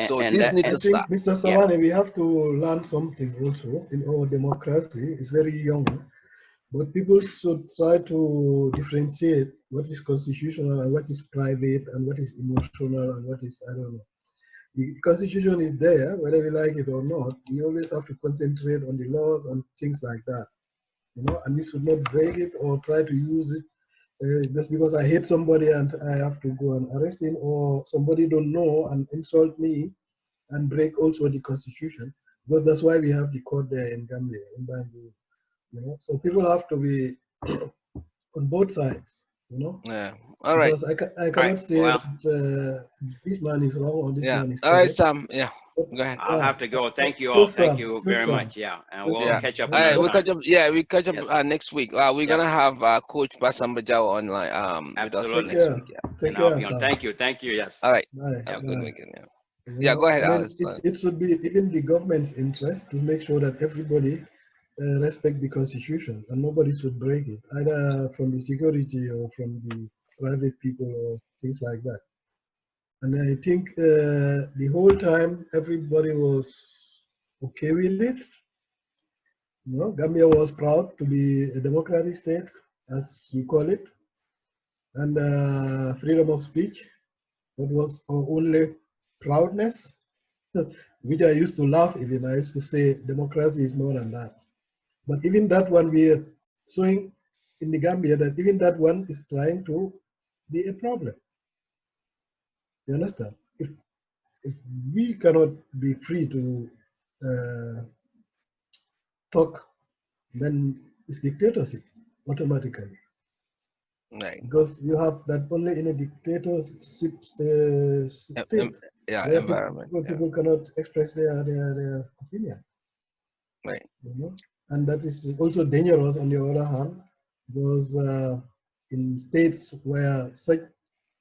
So and this that need I to and think, stop. Mr. yeah. Sawaneh, we have to learn something also in our democracy. It's very young, but people should try to differentiate what is constitutional and what is private and what is emotional and what is, I don't know. The constitution is there, whether we like it or not. We always have to concentrate on the laws and things like that, and we should not break it or try to use it just because I hate somebody and I have to go and arrest him, or somebody don't know and insult me and break also the constitution, because that's why we have the court there in Gambia, in Banjul, So people have to be on both sides. Yeah. All right. Because I All right. cannot say Well, that this man is wrong or this Yeah. man is All right, correct. Sam. Yeah. But Go ahead. I'll yeah, have to go. Thank you all. cheers, Thank Sam. you Cheers, very Sam. much. Yeah, and Cheers, we'll Yeah. Sam. catch up All Thank you. right. another We time. catch up. Yeah, we catch up Yes, next week. We're yep, gonna have Coach Basamba Jao online with us Take absolutely. next care. week. Yeah. Take And I'll care, be on. Sam. Thank you. All Yes. right. Bye. Have a Yep. good Bye. weekend. Yeah. Yeah. Go ahead, I mean, Alice. Sorry. it should be even the government's interest to make sure that everybody respect the constitution and nobody should break it, either from the security or from the private people or things like that. And I think the whole time everybody was okay with it. Gambia was proud to be a democratic state, as you call it, and freedom of speech. That was our only proudness, which I used to laugh even. I used to say democracy is more than that. But even that one, we are showing in the Gambia that even that one is trying to be a problem. You understand? If we cannot be free to uh, talk, then it's dictatorship automatically. Right. Because you have that only in a dictatorship Em- state yeah. where Environment. Yeah. people cannot express their opinion. Right. And that is also dangerous on the other hand, because in states where such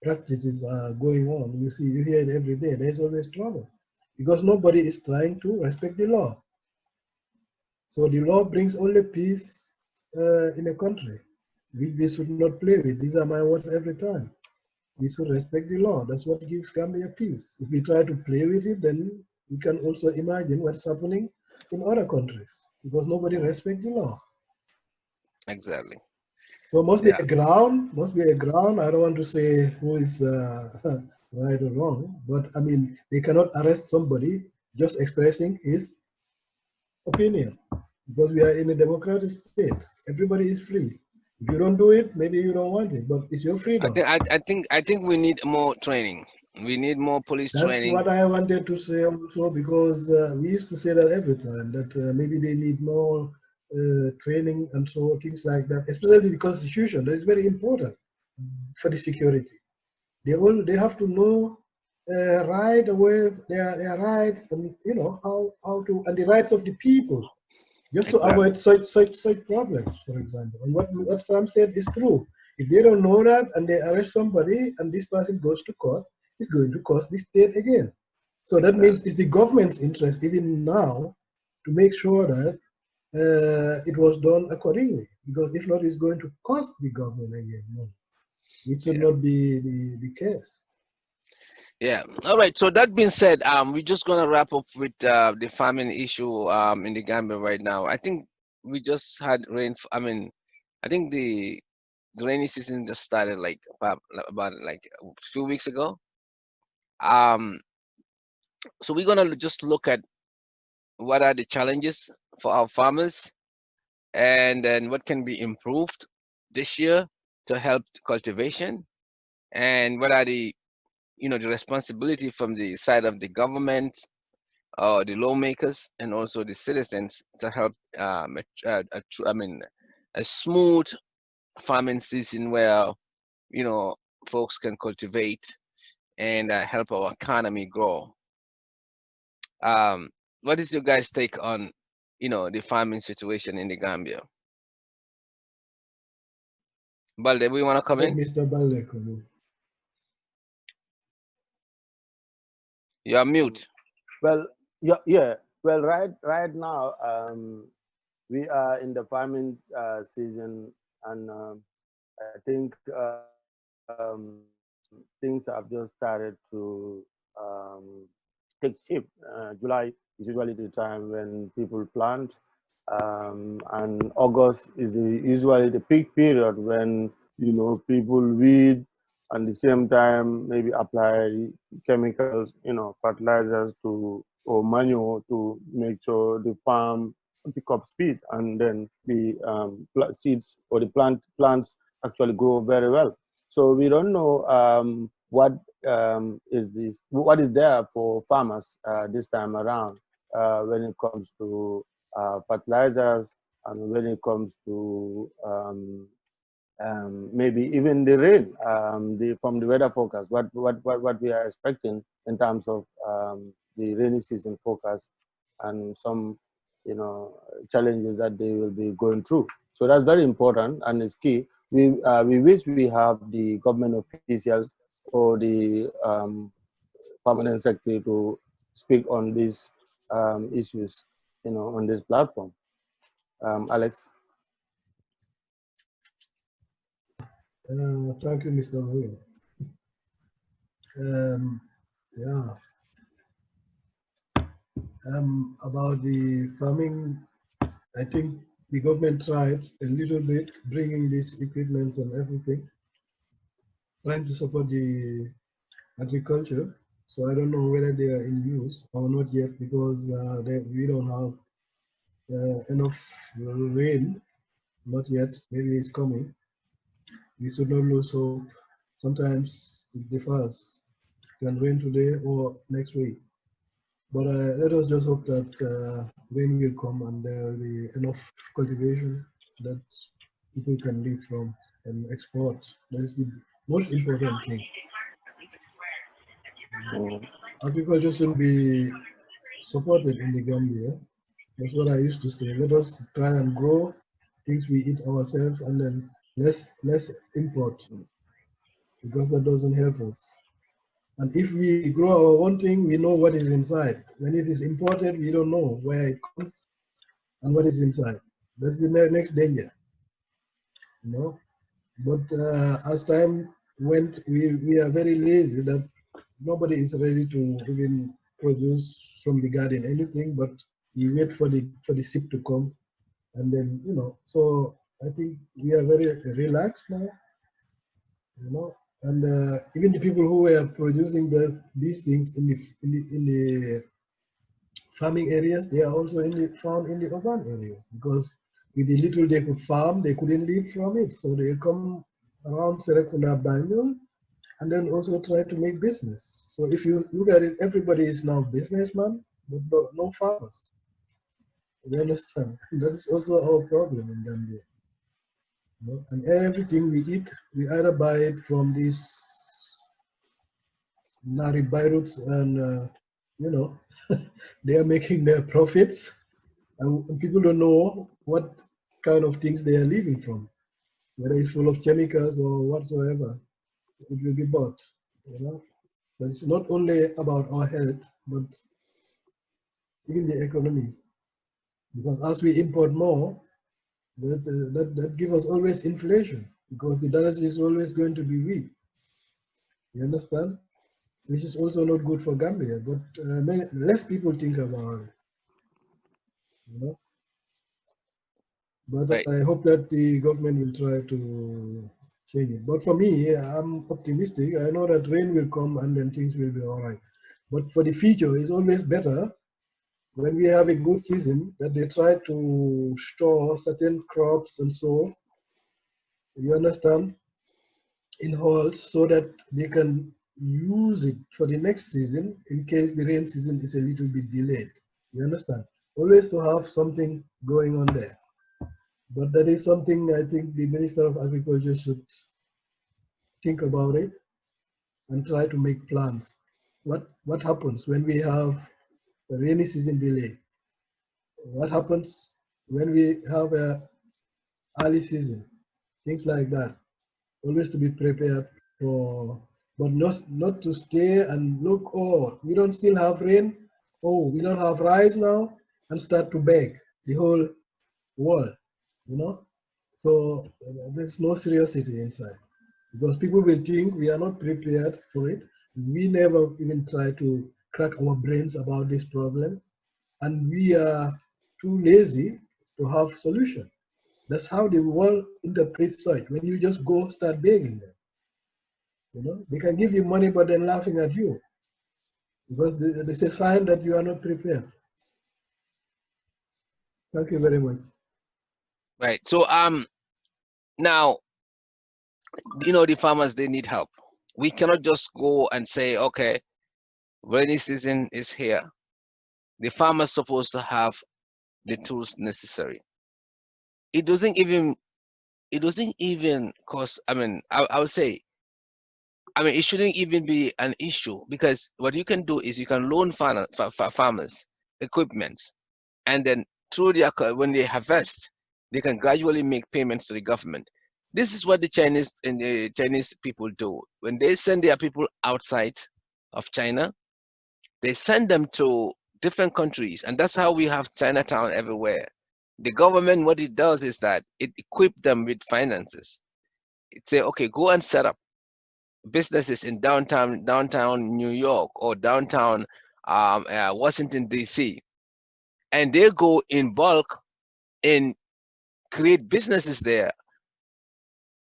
practices are going on, you hear it every day, there's always trouble, because nobody is trying to respect the law. So the law brings only peace in a country, which we should not play with. These are my words every time. We should respect the law. That's what gives Gambia peace. If we try to play with it, then we can also imagine what's happening in other countries, because nobody respects the law. Exactly. So must be Yeah. a ground, I don't want to say who is right or wrong, but I mean, they cannot arrest somebody just expressing his opinion, because we are in a democratic state. Everybody is free. If you don't do it, maybe you don't want it, but it's your freedom. I think we need more training. We need more police That's training. what I wanted to say also, because we used to say that every time, that maybe they need more training and so things like that, especially the constitution. That is very important for the security. They have to know right away their rights, and how to, and the rights of the people, just to Exactly. avoid such problems, for example. And what Sam said is true. If they don't know that and they arrest somebody and this person goes to court, it's going to cost the state again. So that Exactly. means it's the government's interest even now to make sure that it was done accordingly, because if not, it's going to cost the government again money, which should Yeah. not be the case. Yeah. All right. So that being said, we're just gonna wrap up with the farming issue in the Gambia right now. I think we just had rain. I mean, I think the rainy season just started like about like a few weeks ago. Um, so we're gonna just look at what are the challenges for our farmers, and then what can be improved this year to help cultivation, and what are the responsibility from the side of the government, the lawmakers, and also the citizens to help a smooth farming season where folks can cultivate and help our economy grow. Um, what is your guys' take on the farming situation in the Gambia? Balde, we want to come Let in? Mr. Baldeh come in. You're mute. Well, yeah. Well, right now, we are in the farming season, and I think things have just started to take shape. July is usually the time when people plant, and August is usually the peak period when people weed, and the same time maybe apply chemicals, fertilizers to or manure to make sure the farm pick up speed, and then the seeds or the plants actually grow very well. So we don't know what is there for farmers this time around when it comes to fertilizers, and when it comes to maybe even the rain, from the weather forecast, what we are expecting in terms of the rainy season forecast, and some challenges that they will be going through. So that's very important and it's key. We wish we have the government officials or the permanent secretary to speak on these issues, on this platform. Alex. Thank you, Mr. Mayor. Yeah, about the farming, I think the government tried a little bit bringing these equipments and everything, trying to support the agriculture. So I don't know whether they are in use or not yet, because we don't have enough rain, not yet. Maybe it's coming. We should not lose hope. Sometimes it differs. It can rain today or next week. But let us just hope that rain will come and there will be enough cultivation that people can live from and export. That's the most important thing. Agriculture should be supported in the Gambia. That's what I used to say. Let us try and grow things we eat ourselves, and then less import, because that doesn't help us. And if we grow our own thing, we know what is inside. When it is imported, we don't know where it comes and what is inside. That's the next danger, you know. But as time went, we are very lazy that nobody is ready to even produce from the garden anything, but we wait for the ship to come, and then So I think we are very relaxed now, and even the people who were producing these things in the farming areas, they are also found in the urban areas, because with the little they could farm, they couldn't live from it. So they come around Serekunda, Banjul, and then also try to make business. So if you look at it, everybody is now businessman, but no farmers. You understand? That is also our problem in Gambia. And everything we eat, we either buy it from these Nari Bairuts, and they are making their profits, and people don't know what kind of things they are living from, whether it's full of chemicals or whatsoever. It will be bought, But it's not only about our health, but even the economy. Because as we import more, that gives us always inflation, because the dollar is always going to be weak. You understand? Which is also not good for Gambia, but less people think about it. But Right. I hope that the government will try to change it. But for me, I'm optimistic. I know that rain will come and then things will be all right. But for the future, it's always better when we have a good season that they try to store certain crops and so, you understand, in halls, so that they can use it for the next season in case the rain season is a little bit delayed. You understand? Always to have something going on there. But that is something I think the Minister of Agriculture should think about it and try to make plans. What happens when we have a rainy season delay? What happens when we have a early season? Things like that. Always to be prepared for, but not to stay and look, oh, we don't still have rain, oh, we don't have rice now, and start to beg the whole world, So there's no seriousity inside. because people will think we are not prepared for it. We never even try to crack our brains about this problem, and we are too lazy to have solution. That's how the world interprets it. When you just go start begging them, they can give you money, but then laughing at you because it's a sign that you are not prepared. Thank you very much. Right. So now, the farmers, they need help. We cannot just go and say, okay, rainy season is here. The farmer's supposed to have the tools necessary. It doesn't even cost. I would say, it shouldn't even be an issue, because what you can do is you can loan farmers equipment, and then when they harvest, they can gradually make payments to the government. This is what the Chinese people do. When they send their people outside of China, they send them to different countries, and that's how we have Chinatown everywhere. The government, what it does is that it equips them with finances. It say, okay, go and set up businesses in downtown New York, or downtown Washington D.C., and they go in bulk and create businesses there.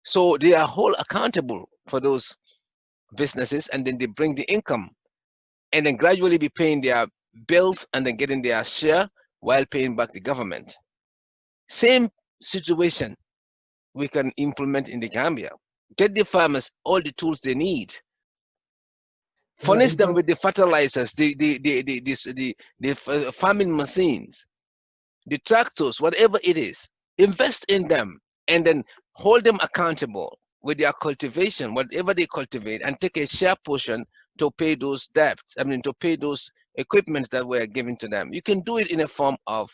So they are whole accountable for those businesses, and then they bring the income, and then gradually be paying their bills and then getting their share while paying back the government. Same situation we can implement in the Gambia. Get the farmers all the tools they need. Furnish them with the fertilizers, the farming machines, the tractors, whatever it is. Invest in them, and then hold them accountable with their cultivation, whatever they cultivate, and take a share portion to pay those debts. To pay those equipments that were given to them. You can do it in a form of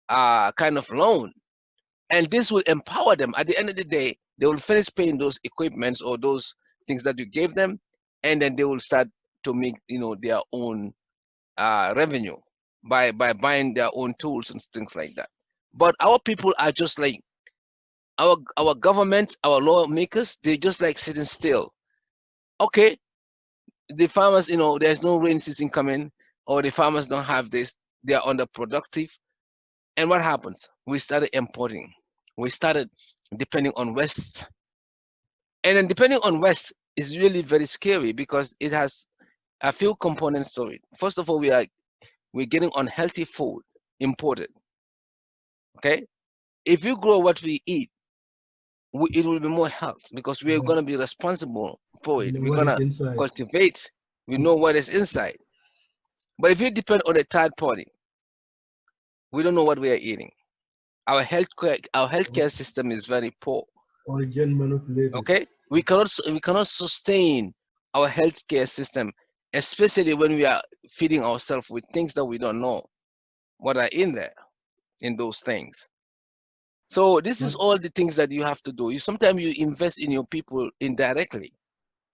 kind of loan, and this will empower them. At the end of the day, they will finish paying those equipments or those things that you gave them, and then they will start to make their own revenue by buying their own tools and things like that. But our people are just like our government, our lawmakers. They just like sitting still. Okay, the farmers, there's no rain season coming, or the farmers don't have this. They are underproductive, and what happens? We started importing. We started depending on West, and then depending on West is really very scary, because it has a few components to it. First of all, we're getting unhealthy food imported. Okay, if you grow what we eat, it will be more health, because we're going to be responsible for it. We're going to cultivate. We know what is inside. But if you depend on a third party, we don't know what we are eating. Our healthcare system is very poor. Or gen manipulated. Okay, we cannot sustain our healthcare system, especially when we are feeding ourselves with things that we don't know what are in there, in those things. So this is all the things that you have to do. Sometimes you invest in your people indirectly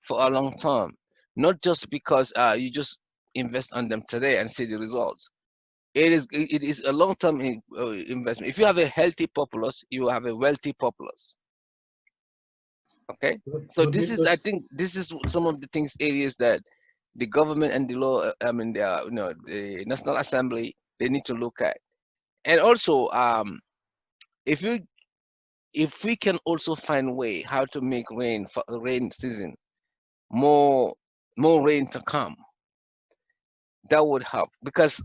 for a long term, not just because you just invest on them today and see the results. It is a long-term investment. If you have a healthy populace, you have a wealthy populace. Okay, so this is, I think, this is some of the areas that the government and the law, the National Assembly, they need to look at. And also, if we can also find a way how to make rain season more rain to come, that would help, because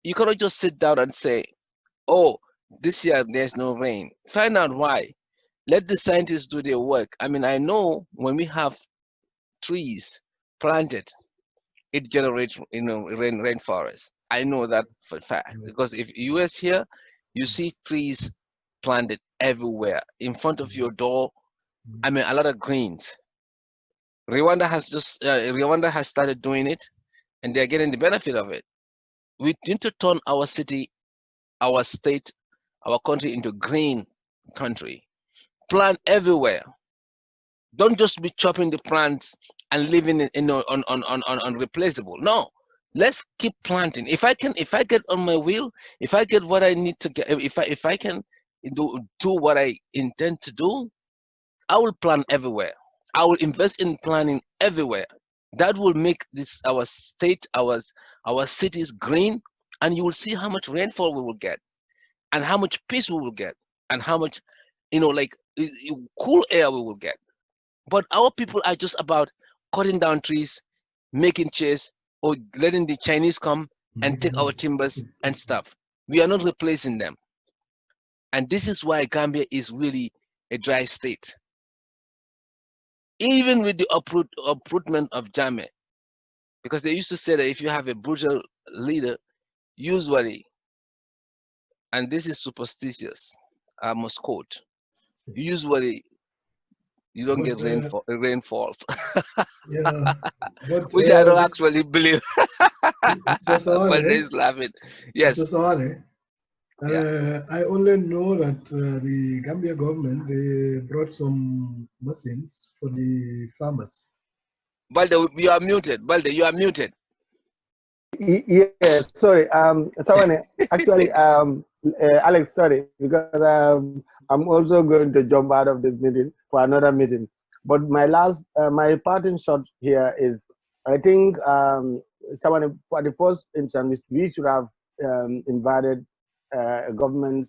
you cannot just sit down and say, oh, this year there's no rain. Find out why. Let the scientists do their work. I know when we have trees planted, it generates rainforest. I know that for a fact, because if US here, you see trees planted everywhere in front of your door. A lot of greens. Rwanda has started doing it, and they're getting the benefit of it. We need to turn our city, our state, our country into green country. Plant everywhere. Don't just be chopping the plants and leaving it unreplaceable. No, let's keep planting. If I get on my wheel, if I get what I need to get, if I can do what I intend to do, I will plant everywhere. I will invest in planning everywhere. That will make this our state, our cities green, and you will see how much rainfall we will get, and how much peace we will get, and how much, like cool air we will get. But our people are just about cutting down trees, making chairs, or letting the Chinese come and take our timbers and stuff. We are not replacing them. And this is why Gambia is really a dry state. Even with the uprootment of Jammeh, because they used to say that if you have a brutal leader, usually, and this is superstitious, I must quote, usually you don't But get rainfalls, yeah, but which I don't this actually believe. Mr. But Sawaneh, he's laughing. Mr. Yes, Sawaneh, yeah. I only know that the Gambia government they brought some machines for the farmers. Baldeh, you are muted. Baldeh, you are muted. Yes, sorry. Sawaneh, actually, Alex, sorry, because I'm also going to jump out of this meeting for another meeting. But my parting shot here is, I think, Sawaneh, for the first instance, we should have invited a government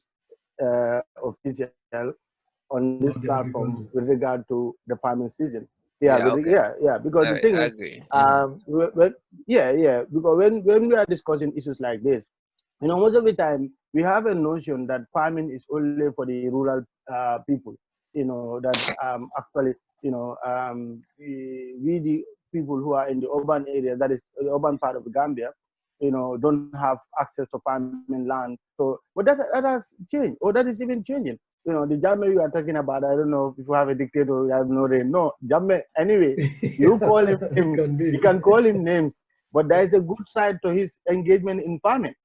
official on this For the platform with agriculture. regard to the farming season. Yeah, Yeah, okay. yeah. Because the thing I is, agree. yeah. Because when we are discussing issues like this, most of the time we have a notion that farming is only for the rural people. That actually, we the people who are in the urban area, that is the urban part of Gambia, don't have access to farming land. So, but that has changed, or that is even changing. The Jammeh you are talking about, I don't know if you have a dictator, you have no rain. No, Jammeh, anyway, you call him It names, can be. you can call him names, but there is a good side to his engagement in farming.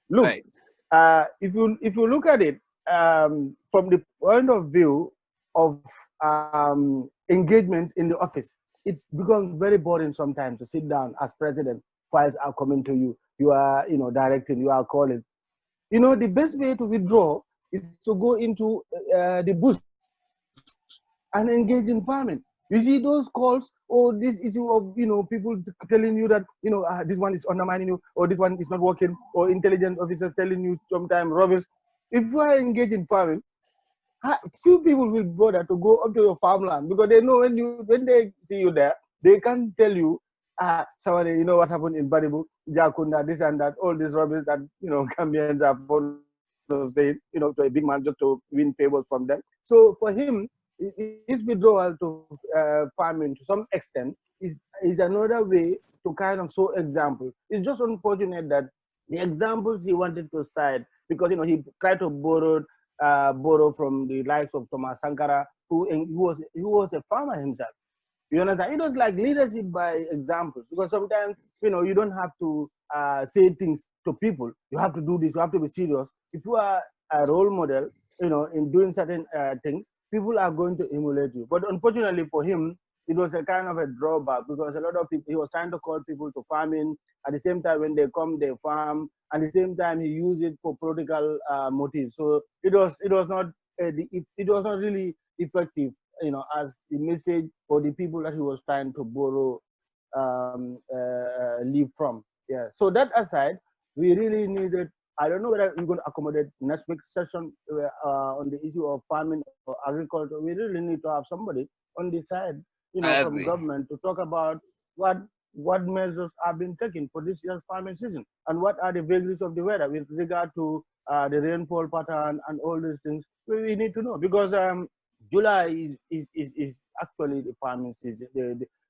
Look, Right. if you look at it from the point of view of engagements in the office, it becomes very boring sometimes to sit down as president. Files are coming to you. You are, directing. You are calling. The best way to withdraw is to go into the bush and engage in farming. You see those calls or this issue of people telling you that this one is undermining you, or this one is not working, or intelligence officers telling you sometimes rubbish. If you are engaged in farming, few people will bother to go up to your farmland because they know when they see you there, they can tell you, sorry, what happened in Baribu, Jakunda, this and that, all this rubbish that Gambians are fond of saying, to a big man just to win favors from them. So for him, his withdrawal to farming to some extent is another way to kind of show examples. It's just unfortunate that the examples he wanted to cite, because he tried to borrow from the likes of Thomas Sankara, who was a farmer himself. You understand? It was like leadership by examples, because sometimes you don't have to say things to people. You have to do this. You have to be serious. If you are a role model, in doing certain things, people are going to emulate you. But unfortunately for him, it was a kind of a drawback, because a lot of people, he was trying to call people to farming. At the same time, when they come, they farm. At the same time, he used it for political motives. So it was not really effective, as the message for the people that he was trying to borrow leave from. Yeah. So that aside, we really needed. I don't know whether we're going to accommodate next week's session on the issue of farming or agriculture. We really need to have somebody on the side, I from agree. government to talk about what what measures are being taken for this year's farming season, and what are the vagaries of the weather with regard to the rainfall pattern and all these things. We need to know, because July is actually the farming season.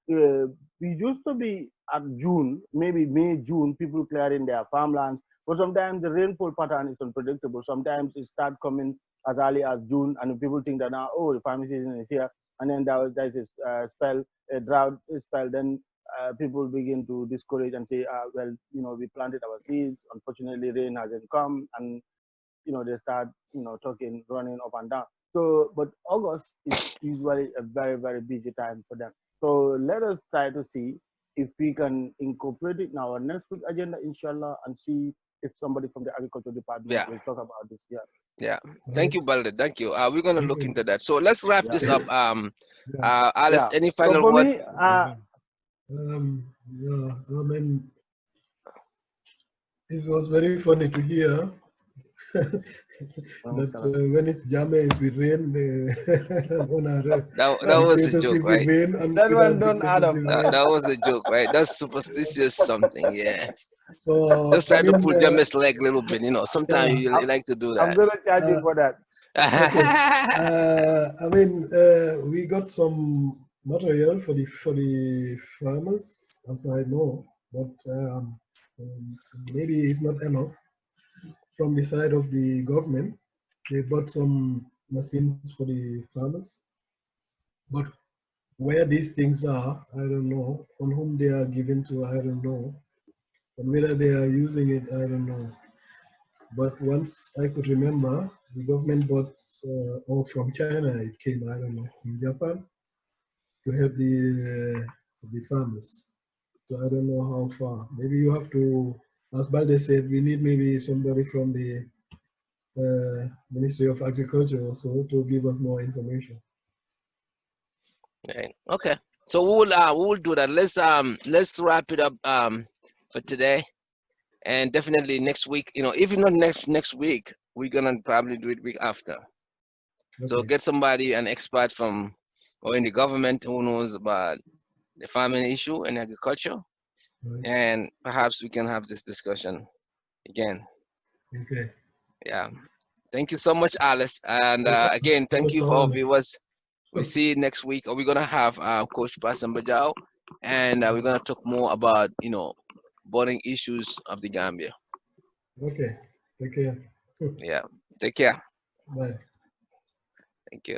We used to be at June, maybe May, June, people clearing their farmlands. But sometimes the rainfall pattern is unpredictable. Sometimes it starts coming as early as June, and people think that now, oh, the farming season is here, and then there's a spell, a drought spell. Then people begin to discourage and say, well, we planted our seeds. Unfortunately, rain hasn't come, and they start, talking, running up and down. So, but August is usually a very, very busy time for them. So let us try to see if we can incorporate it in our next week agenda, inshallah, and see if somebody from the agriculture department Yeah. will talk about this. Yeah. Yeah. Thank you, Baldeh. Thank you. We're gonna Thank look you. into that. So let's wrap this up. Yeah. Alice, Yeah. any So final for word? me, Yeah, I mean, it was very funny to hear that when it's Jame is with rain, on our That was a joke, dictatorship with right? rain, and that one without don't add up. dictatorship rain. That was a joke, right? That's superstitious something, yeah. So, Just I try to mean, pull James leg a little bit, you know. Sometimes yeah, you like to do I'm that. gonna charge you for that. okay. I mean, we got some material for the farmers, as I know, but maybe it's not enough from the side of the government. They bought some machines for the farmers, but where these things are, I don't know. On whom they are given to, I don't know. And whether they are using it, I don't know. But once I could remember, the government bought, or from China it came, I don't know, from Japan, to help the farmers. So I don't know how far. Maybe you have to, as Baldeh said, we need maybe somebody from the Ministry of Agriculture also to give us more information. Right. Okay. So we will do that. Let's wrap it up for today. And definitely next week, you know, if not next week, we're gonna probably do it week after. So Okay. get somebody, an expert from or in the government who knows about the farming issue and agriculture, Right. and perhaps we can have this discussion again. Okay. Yeah. Thank you so much, Alice. And Welcome, again, thank you for our Sawaneh. viewers. We see you next week. We're gonna have Coach Bassam Bajao, and we're gonna talk more about burning issues of the Gambia. Okay. Take care. Yeah. Take care. Bye. Thank you.